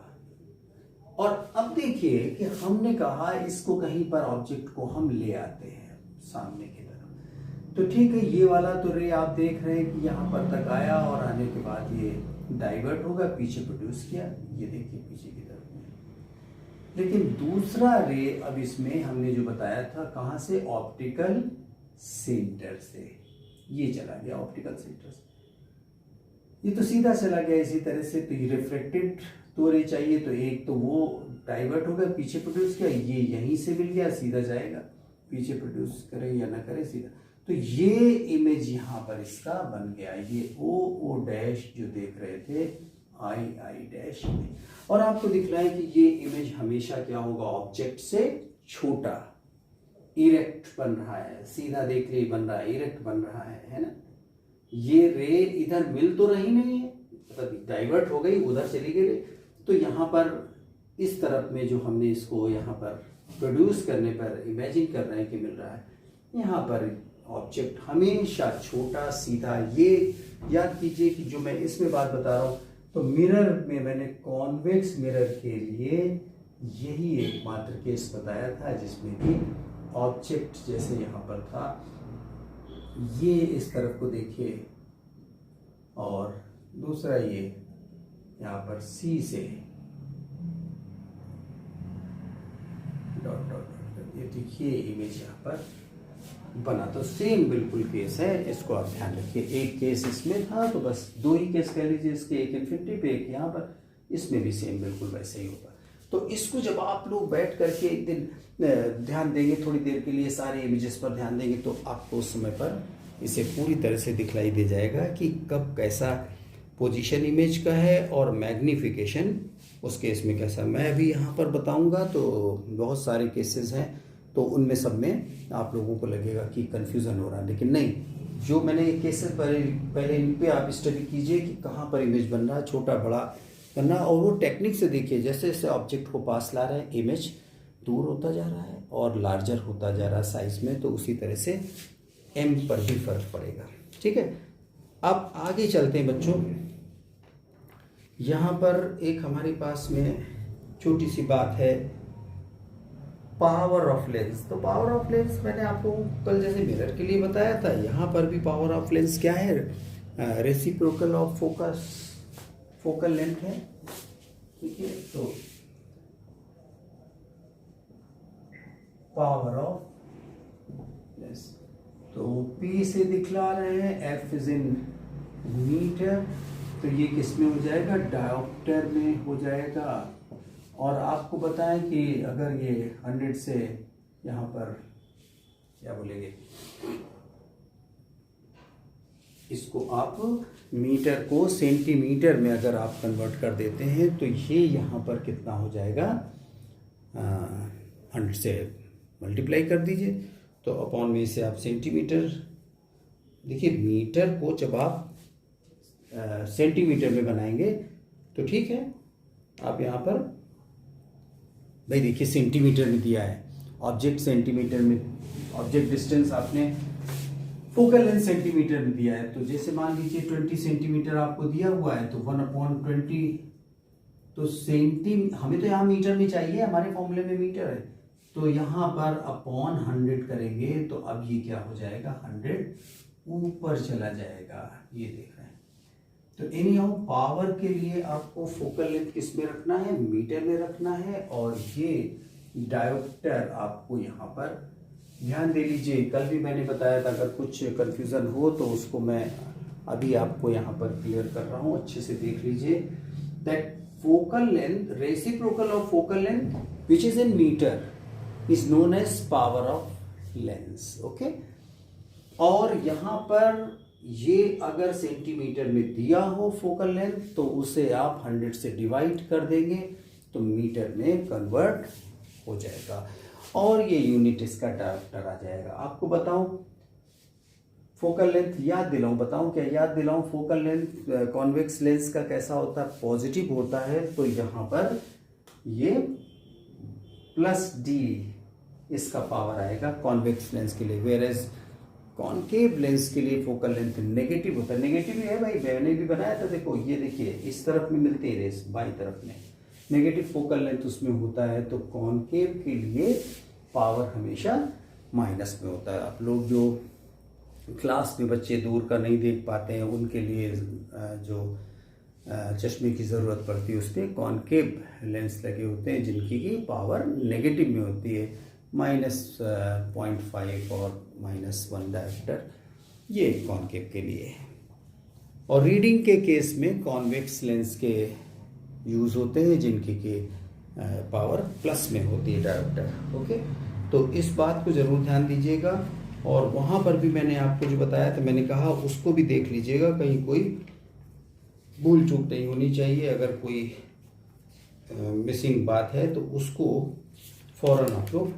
और अब देखिए कि हमने कहा इसको कहीं पर ऑब्जेक्ट को हम ले आते हैं सामने की तरफ, तो ठीक है, ये वाला तो रे आप देख रहे हैं कि यहां पर तक आया और आने के बाद ये डाइवर्ट होगा, पीछे प्रोड्यूस किया, ये देखिए पीछे की तरफ में। लेकिन दूसरा रे अब इसमें हमने जो बताया था कहां से, ऑप्टिकल सेंटर से, ये चला गया ऑप्टिकल सेंटर से, ये तो सीधा चला गया इसी तरह से। तो ये रिफ्लेक्टेड दो रे चाहिए, तो एक तो वो डाइवर्ट होगा, पीछे प्रोड्यूस किया, ये यहीं से मिल गया, सीधा जाएगा, पीछे प्रोड्यूस करे या ना करे सीधा। तो ये इमेज यहाँ पर इसका बन गया, ये ओ डैश जो देख रहे थे आई डैश में। और आपको दिख रहा है कि ये इमेज हमेशा क्या होगा, ऑब्जेक्ट से छोटा, इरेक्ट बन रहा है, सीधा देख रहे बन रहा है, इरेक्ट बन रहा है ना। ये रे इधर मिल तो रही नहीं है, मतलब डाइवर्ट हो गई, उधर चली गई, तो यहाँ पर इस तरफ में जो हमने इसको यहाँ पर प्रोड्यूस करने पर इमेजिन कर रहे हैं कि मिल रहा है, यहाँ पर ऑब्जेक्ट हमेशा छोटा सीधा। ये याद कीजिए कि जो मैं इसमें बात बता रहा हूँ, तो मिरर में मैंने कॉन्वेक्स मिरर के लिए यही एकमात्र केस बताया था जिसमें भी ऑब्जेक्ट जैसे यहाँ पर था, ये इस तरफ को देखिए, और दूसरा ये यहाँ पर सी से डॉट डॉट, ये देखिए इमेज यहाँ पर बना। तो सेम बिल्कुल केस है, इसको आप ध्यान रखिए। एक केस इसमें था तो बस दो ही केस कह लीजिए इसके, एक इन्फिनिटी पे एक यहाँ पर, इसमें भी सेम बिल्कुल वैसे ही होगा। तो इसको जब आप लोग बैठ करके एक दिन ध्यान देंगे, थोड़ी देर के लिए सारे इमेजेस पर ध्यान देंगे, तो आपको उस समय पर इसे पूरी तरह से दिखलाई दे जाएगा कि कब कैसा पोजीशन इमेज का है और मैग्नीफिकेशन उस केस में कैसा। मैं अभी यहाँ पर बताऊंगा तो बहुत सारे केसेस हैं, तो उनमें सब में आप लोगों को लगेगा कि कन्फ्यूज़न हो रहा है, लेकिन नहीं, जो मैंने केसेस पहले इन पे आप स्टडी कीजिए कि कहाँ पर इमेज बन रहा है, छोटा बड़ा करना, और वो टेक्निक से देखिए, जैसे जैसे ऑब्जेक्ट को पास ला रहे हैं इमेज दूर होता जा रहा है और लार्जर होता जा रहा है साइज में, तो उसी तरह से एम पर भी फर्क पड़ेगा। ठीक है, अब आगे चलते हैं बच्चों। यहाँ पर एक हमारे पास में छोटी सी बात है, पावर ऑफ लेंस। तो पावर ऑफ लेंस मैंने आपको कल जैसे मिरर के लिए बताया था, यहाँ पर भी पावर ऑफ लेंस क्या है, reciprocal of focus, focal length है। ठीक है, तो पावर ऑफ लेंस, तो P से दिखला रहे हैं, F इज इन मीटर, तो ये किस में हो जाएगा, डायोप्टर में हो जाएगा। और आपको बताएं कि अगर ये 100 से यहाँ पर क्या बोलेंगे, इसको आप मीटर को सेंटीमीटर में अगर आप कन्वर्ट कर देते हैं तो ये यहाँ पर कितना हो जाएगा, 100 से मल्टीप्लाई कर दीजिए, तो अपॉन में से आप सेंटीमीटर, देखिए मीटर को जब आप सेंटीमीटर में बनाएंगे तो ठीक है, आप यहाँ पर भाई देखिए सेंटीमीटर में दिया है, ऑब्जेक्ट सेंटीमीटर में, ऑब्जेक्ट डिस्टेंस आपने फोकल लेंथ सेंटीमीटर में दिया है, तो जैसे मान लीजिए 20 सेंटीमीटर आपको दिया हुआ है, तो 1/20, तो हमें तो यहाँ मीटर में चाहिए, हमारे फॉर्मूले में मीटर है, तो यहाँ पर अपॉन 100 करेंगे, तो अब ये क्या हो जाएगा, 100 ऊपर चला जाएगा, ये देख रहे हैं। तो एनी हाउ पावर के लिए आपको फोकल लेंथ किस में रखना है, मीटर में रखना है, और ये डायोप्टर आपको यहाँ पर ध्यान दे लीजिए। कल भी मैंने बताया था, अगर कुछ कंफ्यूजन हो तो उसको मैं अभी आपको यहाँ पर क्लियर कर रहा हूँ, अच्छे से देख लीजिए। That focal length, reciprocal of focal length which is in metre is known as power of lens. Okay, और यहाँ पर ये अगर सेंटीमीटर में दिया हो फोकल लेंथ तो उसे आप 100 से डिवाइड कर देंगे तो मीटर में कन्वर्ट हो जाएगा और ये यूनिट इसका डायरेक्टर आ जाएगा। आपको बताऊं फोकल लेंथ याद दिलाऊं, बताऊं क्या याद दिलाऊं, फोकल लेंथ कॉन्वेक्स लेंस का कैसा होता है, पॉजिटिव होता है। तो यहाँ पर ये प्लस डी इसका पावर आएगा कॉन्वेक्स लेंस के लिए, वेयर एज कॉनकेव लेंस के लिए फोकल लेंथ नेगेटिव होता है। नेगेटिव है भाई, मैंने भी बनाया था, देखो ये देखिए इस तरफ में मिलती है रेस, बाई तरफ में नेगेटिव फोकल लेंथ उसमें होता है। तो कॉनकेव के लिए पावर हमेशा माइनस में होता है। आप लोग जो क्लास में बच्चे दूर का नहीं देख पाते हैं उनके लिए जो चश्मे की ज़रूरत पड़ती है उसमें कॉनकेव लेंस लगे होते हैं जिनकी की पावर नेगेटिव में होती है, -0.5 और -1 डायोप्टर, ये कॉनकेव के लिए है। और रीडिंग के केस में कॉन्वेक्स लेंस के यूज़ होते हैं जिनकी की पावर प्लस में होती है डायोप्टर। ओके, तो इस बात को ज़रूर ध्यान दीजिएगा। और वहाँ पर भी मैंने आपको जो बताया था, मैंने कहा उसको भी देख लीजिएगा, कहीं कोई भूल चूक नहीं होनी चाहिए। अगर कोई मिसिंग बात है तो उसको फौरन आप लोग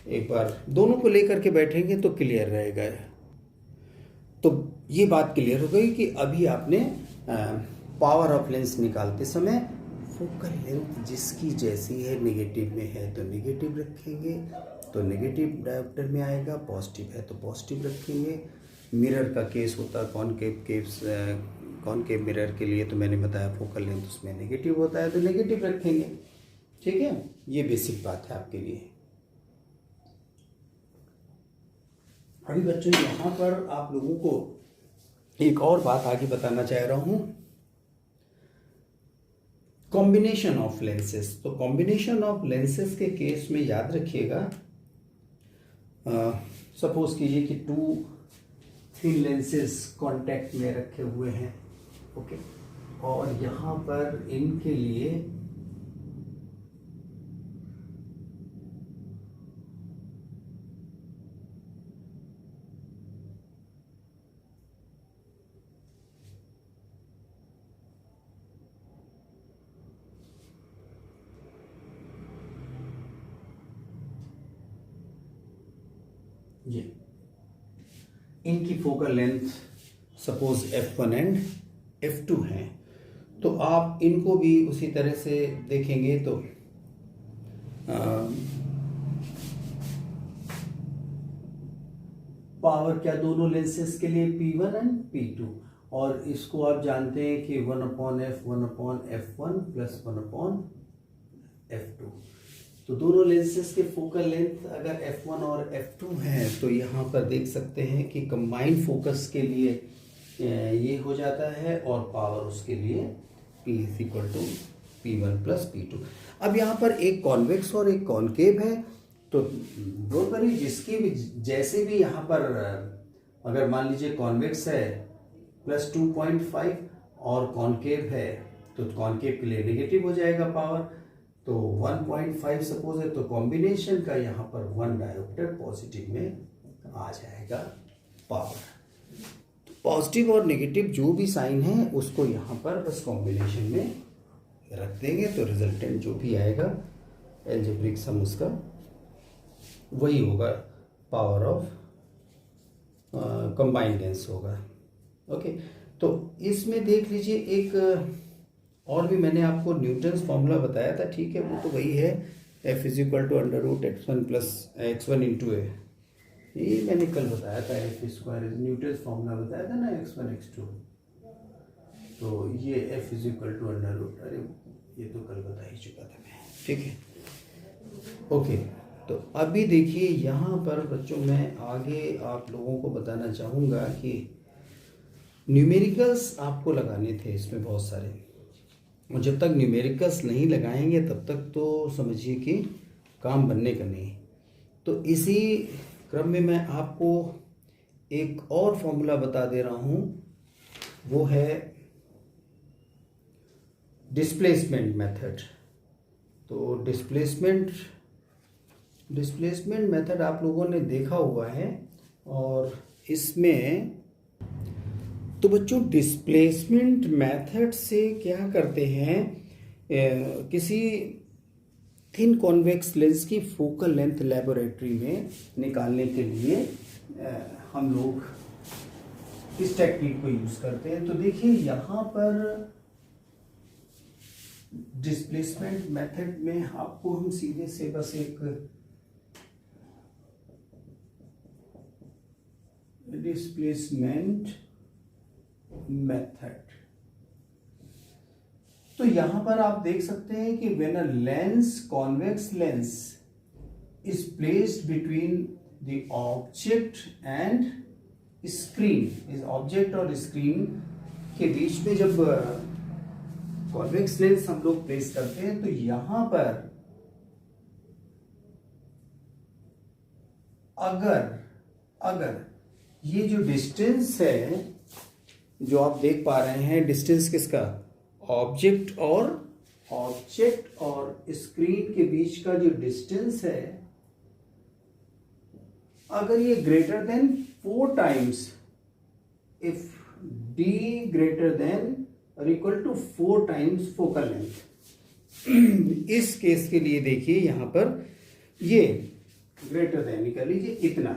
एक बार दोनों को लेकर के बैठेंगे तो क्लियर रहेगा। तो ये बात क्लियर हो गई कि अभी आपने पावर ऑफ लेंस निकालते समय फोकल लेंथ जिसकी जैसी है नेगेटिव में है तो नेगेटिव रखेंगे तो नेगेटिव डायोप्टर में आएगा, पॉजिटिव है तो पॉजिटिव रखेंगे। मिरर का केस होता है कॉनकेव मिरर के लिए, तो मैंने बताया फोकल लेंथ उसमें नेगेटिव होता है तो नेगेटिव रखेंगे। ठीक है, ये बेसिक बात है आपके लिए। अभी बच्चों यहाँ पर आप लोगों को एक और बात आगे बताना चाह रहा हूँ, कॉम्बिनेशन ऑफ लेंसेस। तो कॉम्बिनेशन ऑफ लेंसेस के केस में याद रखिएगा, सपोज कीजिए कि 2 थिन लेंसेस कांटेक्ट में रखे हुए हैं। ओके, और यहाँ पर इनके लिए ये इनकी focal length suppose f1 and f2 हैं, तो आप इनको भी उसी तरह से देखेंगे तो पावर क्या दोनों लेंसेस के लिए P1 एंड P2, और इसको आप जानते हैं कि 1/f 1/f1 प्लस 1/f2। तो दोनों लेंसेस के फोकल लेंथ अगर f1 और f2 हैं तो यहाँ पर देख सकते हैं कि कंबाइंड फोकस के लिए ये हो जाता है और पावर उसके लिए P = P1 + P2। अब यहाँ पर एक कॉन्वेक्स और एक कॉनकेव है, तो डोंट वरी, जिसकी भी जैसे भी यहाँ पर अगर मान लीजिए कॉन्वेक्स है +2.5 और कॉनकेव है तो कॉनकेव के लिए नेगेटिव हो जाएगा पावर, तो 1.5 सपोज है, तो कॉम्बिनेशन का यहाँ पर 1 डायोप्टर पॉजिटिव में आ जाएगा पावर। तो पॉजिटिव और नेगेटिव जो भी साइन है उसको यहाँ पर बस कॉम्बिनेशन में रख देंगे तो रिजल्टेंट जो भी आएगा एल्जेब्रिक सम उसका वही होगा, पावर ऑफ कंबाइंड लेंस होगा। ओके, तो इसमें देख लीजिए एक और भी मैंने आपको न्यूटन्स फॉर्मूला बताया था, ठीक है, वो तो वही है, F = √x1 + x1 × a। ये मैंने कल बताया था, F² न्यूटन्स फॉर्मूला बताया था ना, x1 x2। तो ये F = √, अरे ये तो कल बता ही चुका था मैं, ठीक है। ओके, तो अभी देखिए यहाँ पर बच्चों मैं आगे आप लोगों को बताना चाहूँगा कि न्यूमेरिकल्स आपको लगाने थे इसमें बहुत सारे, और जब तक न्यूमेरिकल्स नहीं लगाएंगे तब तक तो समझिए कि काम बनने का नहीं। तो इसी क्रम में मैं आपको एक और फॉर्मूला बता दे रहा हूँ, वो है डिस्प्लेसमेंट मेथड। तो डिस्प्लेसमेंट मेथड आप लोगों ने देखा हुआ है, और इसमें तो बच्चों डिस्प्लेसमेंट मेथड से क्या करते हैं, किसी थिन कॉन्वेक्स लेंस की फोकल लेंथ लेबोरेटरी में निकालने के लिए हम लोग इस टेक्निक को यूज करते हैं। तो देखिए यहाँ पर डिस्प्लेसमेंट मेथड में आपको हम सीधे से बस एक डिस्प्लेसमेंट मेथड, तो यहां पर आप देख सकते हैं कि when a lens, convex lens is placed between the object and screen, इस ऑब्जेक्ट और स्क्रीन के बीच में जब कॉन्वेक्स लेंस हम लोग प्लेस करते हैं तो यहां पर अगर ये जो डिस्टेंस है जो आप देख पा रहे हैं, डिस्टेंस किसका, ऑब्जेक्ट और स्क्रीन के बीच का जो डिस्टेंस है, अगर ये greater than 4 times, if d greater than और equal to 4 times focal length, इस केस के लिए देखिए यहां पर ये ग्रेटर देन निकाल लीजिए इतना,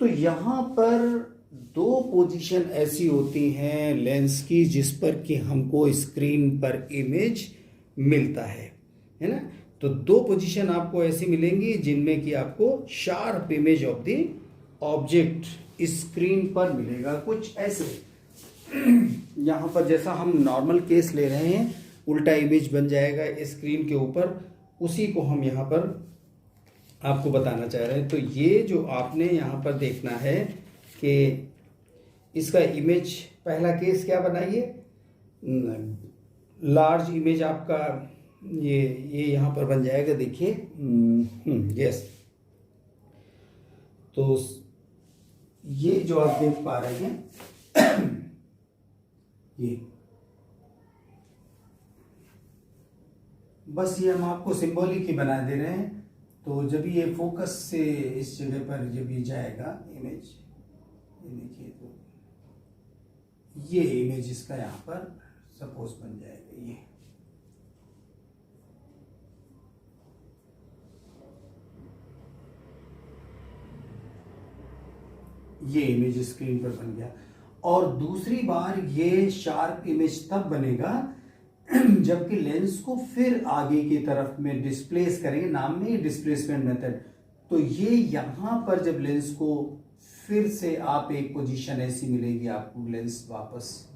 तो यहां पर 2 पोजीशन ऐसी होती हैं लेंस की जिस पर कि हमको स्क्रीन पर इमेज मिलता है ना। तो 2 पोजीशन आपको ऐसी मिलेंगी जिनमें कि आपको sharp image of the object screen पर मिलेगा, कुछ ऐसे। यहां पर जैसा हम नॉर्मल केस ले रहे हैं, उल्टा इमेज बन जाएगा स्क्रीन के ऊपर, उसी को हम यहां पर आपको बताना चाह रहे हैं। तो ये जो आपने यहां पर देखना है कि इसका इमेज, पहला केस क्या बनाइए, लार्ज इमेज आपका ये यहां पर बन जाएगा, देखिए यस। तो ये जो आप देख पा रहे हैं ये बस ये हम आपको सिंबॉलिक ही बना दे रहे हैं। तो जब ये फोकस से इस जगह पर जब ये जाएगा इमेज, ये देखिए, तो ये इमेज इसका यहां पर सपोज बन जाएगा, ये इमेज स्क्रीन पर बन गया। और दूसरी बार ये शार्प इमेज तब बनेगा जबकि लेंस को फिर आगे की तरफ में डिस्प्लेस करेंगे, नाम में ही डिस्प्लेसमेंट मेथड। तो ये यहां पर जब लेंस को फिर से आप एक पोजीशन ऐसी मिलेगी आपको, लेंस वापस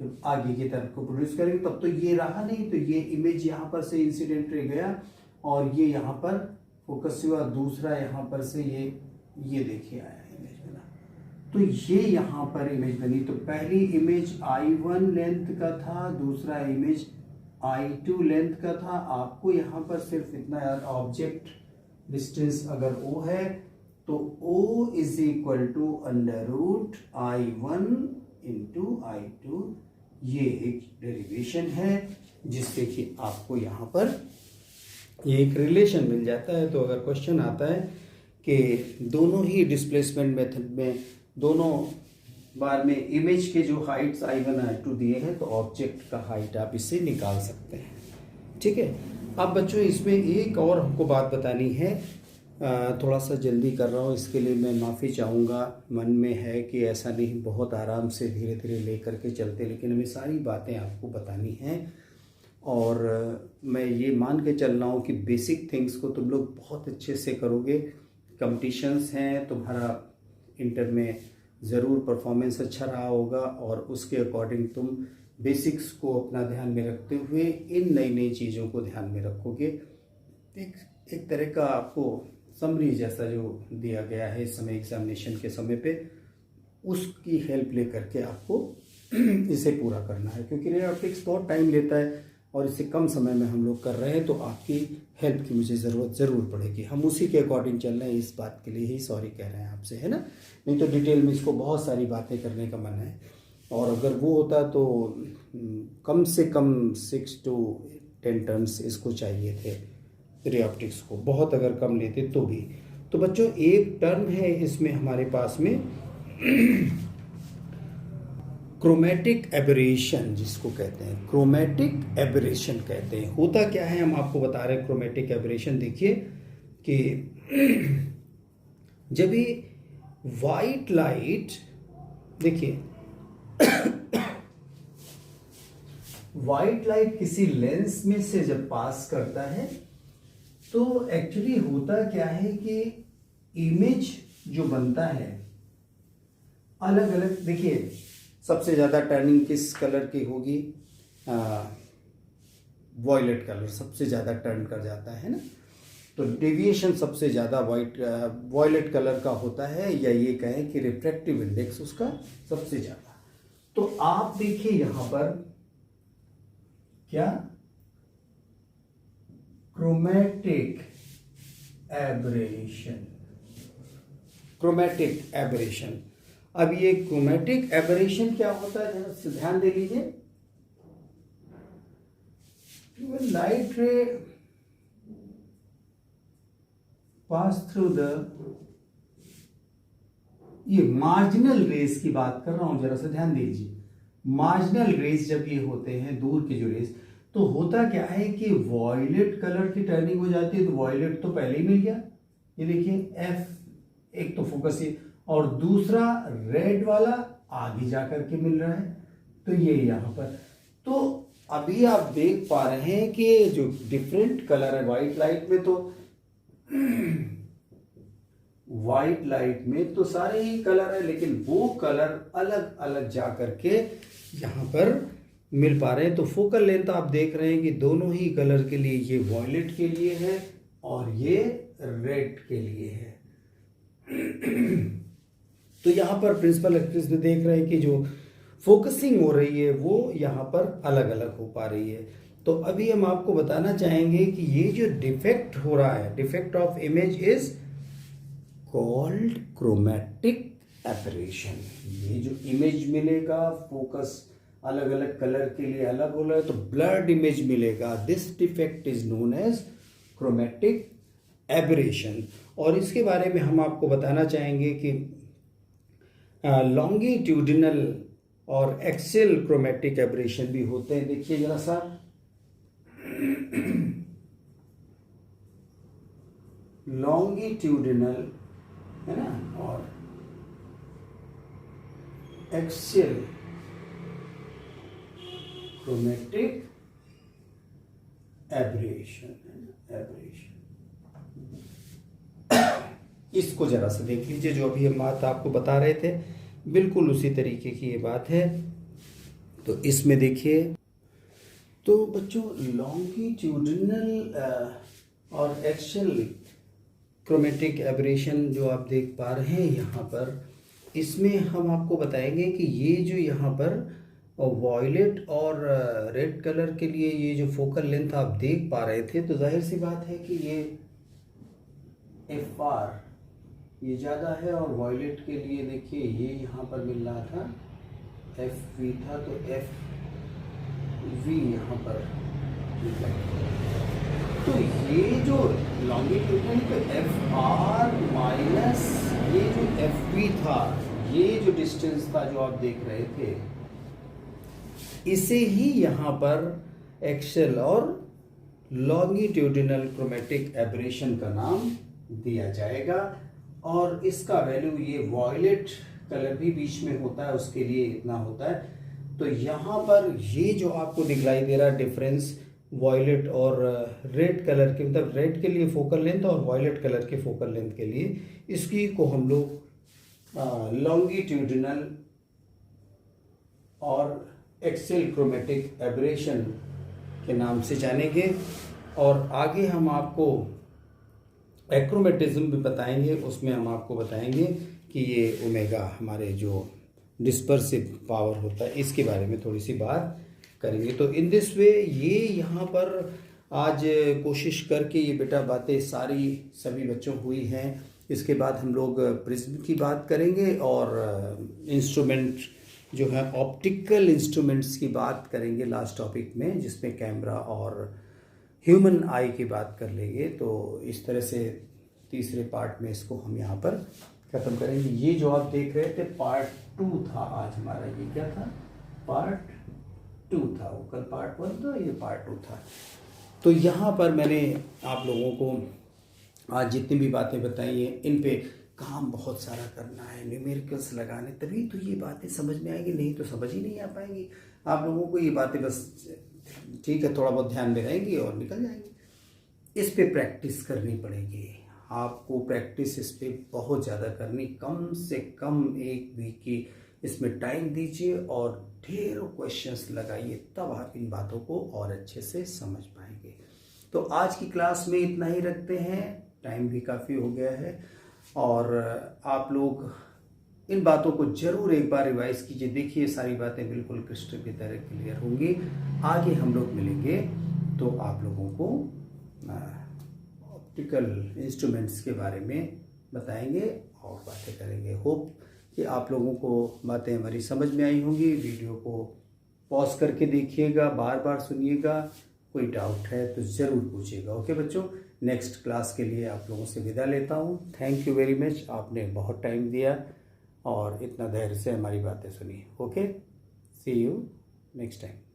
जब आगे की तरफ को प्रोड्यूस करेंगे, तब तो ये रहा नहीं, तो ये इमेज यहां पर से इंसिडेंट रह गया और ये यहां पर फोकस हुआ, दूसरा यहां पर से ये देखिए आया इमेज बना, तो ये यहां पर इमेज बनी। तो पहली इमेज I1 लेंथ का था, दूसरा इमेज I2 लेंथ का था। आपको यहां पर सिर्फ इतना याद, ऑब्जेक्ट डिस्टेंस अगर O है तो O is equal to √I1 into I2, ये एक डेरिवेशन है जिससे कि आपको यहाँ पर ये एक रिलेशन मिल जाता है। तो अगर क्वेश्चन आता है कि दोनों ही डिस्प्लेसमेंट मेथड में दोनों बार में इमेज के जो हाइट्स I1 I2 दिए हैं, तो ऑब्जेक्ट का हाइट आप इससे निकाल सकते हैं, ठीक है। अब बच्चों इसमें एक और हमको बात बतानी है, थोड़ा सा जल्दी कर रहा हूँ, इसके लिए मैं माफ़ी चाहूँगा। मन में है कि ऐसा नहीं, बहुत आराम से धीरे धीरे ले करके चलते, लेकिन हमें सारी बातें आपको बतानी हैं। और मैं ये मान के चल रहा हूँ कि बेसिक थिंग्स को तुम लोग बहुत अच्छे से करोगे। कंपटीशंस हैं, तुम्हारा इंटर में ज़रूर परफॉर्मेंस अच्छा रहा होगा और उसके अकॉर्डिंग तुम बेसिक्स को अपना ध्यान में रखते हुए इन नई नई चीज़ों को ध्यान में रखोगे। एक तरह का आपको समरी जैसा जो दिया गया है इस समय एग्जामिनेशन के समय पे, उसकी हेल्प ले करके आपको इसे पूरा करना है, क्योंकि रे ऑप्टिक्स बहुत टाइम लेता है और इसे कम समय में हम लोग कर रहे हैं, तो आपकी हेल्प की मुझे ज़रूरत ज़रूर पड़ेगी। हम उसी के अकॉर्डिंग चल रहे हैं, इस बात के लिए ही सॉरी कह रहे हैं आपसे, है ना। नहीं तो डिटेल में इसको बहुत सारी बातें करने का मन है, और अगर वो होता तो कम से कम 6 to 10 टर्म्स इसको चाहिए थे रे ऑप्टिक्स को, बहुत अगर कम लेते तो भी। तो बच्चों एक टर्म है इसमें हमारे पास में क्रोमेटिक एबरेशन जिसको कहते हैं, क्रोमेटिक एबरेशन कहते हैं। होता क्या है हम आपको बता रहे हैं क्रोमेटिक एबरेशन। देखिए कि जब ये वाइट लाइट, देखिए वाइट लाइट किसी लेंस में से जब पास करता है तो एक्चुअली होता क्या है कि इमेज जो बनता है अलग अलग, देखिए सबसे ज़्यादा टर्निंग किस कलर की होगी, वॉयलेट कलर सबसे ज़्यादा टर्न कर जाता है ना, तो डेविएशन सबसे ज़्यादा वॉयलेट कलर का होता है, या ये कहें कि रिफ्रैक्टिव इंडेक्स उसका सबसे ज़्यादा। तो आप देखिए यहाँ पर क्या, क्रोमेटिक एबरेशन, क्रोमेटिक एबरेशन। अब ये क्रोमेटिक एबरेशन क्या होता है जरा से ध्यान दे लीजिए। लाइट रे पास थ्रू द, ये मार्जिनल रेस की बात कर रहा हूं, जरा से ध्यान दीजिए। मार्जिनल रेस जब ये होते हैं दूर के जो रेस, तो होता क्या है कि वॉयलेट कलर की टर्निंग हो जाती है, तो वॉयलेट तो पहले ही मिल गया, ये देखिए एफ एक तो फोकस ये, और दूसरा रेड वाला आगे जाकर के मिल रहा है, तो ये यहाँ पर। तो अभी आप देख पा रहे हैं कि जो डिफरेंट कलर है वाइट लाइट में, तो वाइट लाइट में तो सारे ही कलर है, लेकिन वो कलर अलग अलग जा करके यहाँ पर मिल पा रहे हैं। तो फोकल लेंथ आप देख रहे हैं कि दोनों ही कलर के लिए, ये वॉयलेट के लिए है और ये रेड के लिए है। तो यहाँ पर प्रिंसिपल एक्सिस में देख रहे हैं कि जो फोकसिंग हो रही है वो यहाँ पर अलग अलग हो पा रही है। तो अभी हम आपको बताना चाहेंगे कि ये जो डिफेक्ट हो रहा है, defect of image is called chromatic aberration. ये जो इमेज मिलेगा, फोकस अलग अलग कलर के लिए अलग हो रहा है, तो ब्लर्ड इमेज मिलेगा। This defect is known as chromatic aberration. और इसके बारे में हम आपको बताना चाहेंगे कि लॉन्गिट्यूडिनल और एक्सियल क्रोमेटिक एबरेशन भी होते हैं। देखिए जरा सा, लॉन्गिट्यूडिनल है ना, और एक्सियल क्रोमेटिक एबरेशन, एबरेशन। इसको जरा सा देख लीजिए, जो अभी हम बात आपको बता रहे थे बिल्कुल उसी तरीके की ये बात है। तो इसमें देखिए, तो बच्चों लॉन्गिट्यूडिनल और एक्सियल क्रोमेटिक एबरेशन जो आप देख पा रहे हैं यहाँ पर, इसमें हम आपको बताएंगे कि ये जो यहाँ पर वॉयलेट और रेड कलर के लिए ये जो फोकल लेंथ आप देख पा रहे थे, तो जाहिर सी बात है कि ये FR ये ज़्यादा है, और वॉयलेट के लिए देखिए ये यहाँ पर मिल रहा था FV था, तो FV यहाँ पर। तो ये जो लॉन्गिट्यूडिनल पे FR माइनस ये जो FV था, ये जो डिस्टेंस था जो आप देख रहे थे, इसे ही यहाँ पर एक्सियल और लॉन्गिट्यूडिनल क्रोमेटिक एबरेशन का नाम दिया जाएगा। और इसका वैल्यू, ये वॉयलेट कलर भी बीच में होता है, उसके लिए इतना होता है। तो यहाँ पर ये जो आपको दिखलाई दे रहा है डिफरेंस वॉयलेट और रेड कलर के, मतलब रेड के लिए फोकल लेंथ और वॉयलेट कलर के फोकल लेंथ के लिए, इसकी को हम लोग लॉन्गिट्यूडिनल और एक्सियल क्रोमेटिक एबरेशन के नाम से जानेंगे। और आगे हम आपको एक्रोमेटिज्म भी बताएंगे, उसमें हम आपको बताएंगे कि ये ओमेगा हमारे जो डिस्पर्सिव पावर होता है इसके बारे में थोड़ी सी बात करेंगे। तो इन दिस वे ये यहाँ पर आज कोशिश करके ये बेटा बातें सारी सभी बच्चों हुई हैं। इसके बाद हम लोग प्रिज्म की बात करेंगे और इंस्ट्रूमेंट जो है ऑप्टिकल इंस्ट्रूमेंट्स की बात करेंगे लास्ट टॉपिक में, जिसमें कैमरा और ह्यूमन आई की बात कर लेंगे। तो इस तरह से तीसरे पार्ट में इसको हम यहाँ पर खत्म करेंगे। ये जो आप देख रहे थे पार्ट 2 था आज हमारा, ये क्या था, पार्ट 2 था, वो कल पार्ट 1 था, ये पार्ट 2 था। तो यहाँ पर मैंने आप लोगों को आज जितनी भी बातें बताई हैं इन पे काम बहुत सारा करना है, न्यूमेरिकल्स लगाने, तभी तो ये बातें समझ में आएंगी, नहीं तो समझ ही नहीं आ पाएंगी आप लोगों को ये बातें। बस ठीक है, थोड़ा बहुत ध्यान में रहेंगी और निकल जाएंगी। इस पे प्रैक्टिस करनी पड़ेगी आपको, प्रैक्टिस इस पे बहुत ज़्यादा करनी, कम से कम 1 वीक की इसमें टाइम दीजिए और ढेरों क्वेश्चंस लगाइए, तब आप इन बातों को और अच्छे से समझ पाएंगे। तो आज की क्लास में इतना ही रखते हैं, टाइम भी काफ़ी हो गया है, और आप लोग इन बातों को जरूर एक बार रिवाइज कीजिए। देखिए सारी बातें बिल्कुल क्रिस्टल की तरह क्लियर होंगी। आगे हम लोग मिलेंगे तो आप लोगों को ऑप्टिकल इंस्ट्रूमेंट्स के बारे में बताएंगे और बातें करेंगे। होप कि आप लोगों को बातें हमारी समझ में आई होंगी। वीडियो को पॉज करके देखिएगा, बार बार सुनिएगा, कोई डाउट है तो ज़रूर पूछिएगा। ओके बच्चों, नेक्स्ट क्लास के लिए आप लोगों से विदा लेता हूँ। थैंक यू वेरी मच, आपने बहुत टाइम दिया और इतना धैर्य से हमारी बातें सुनी। Okay, see you next time.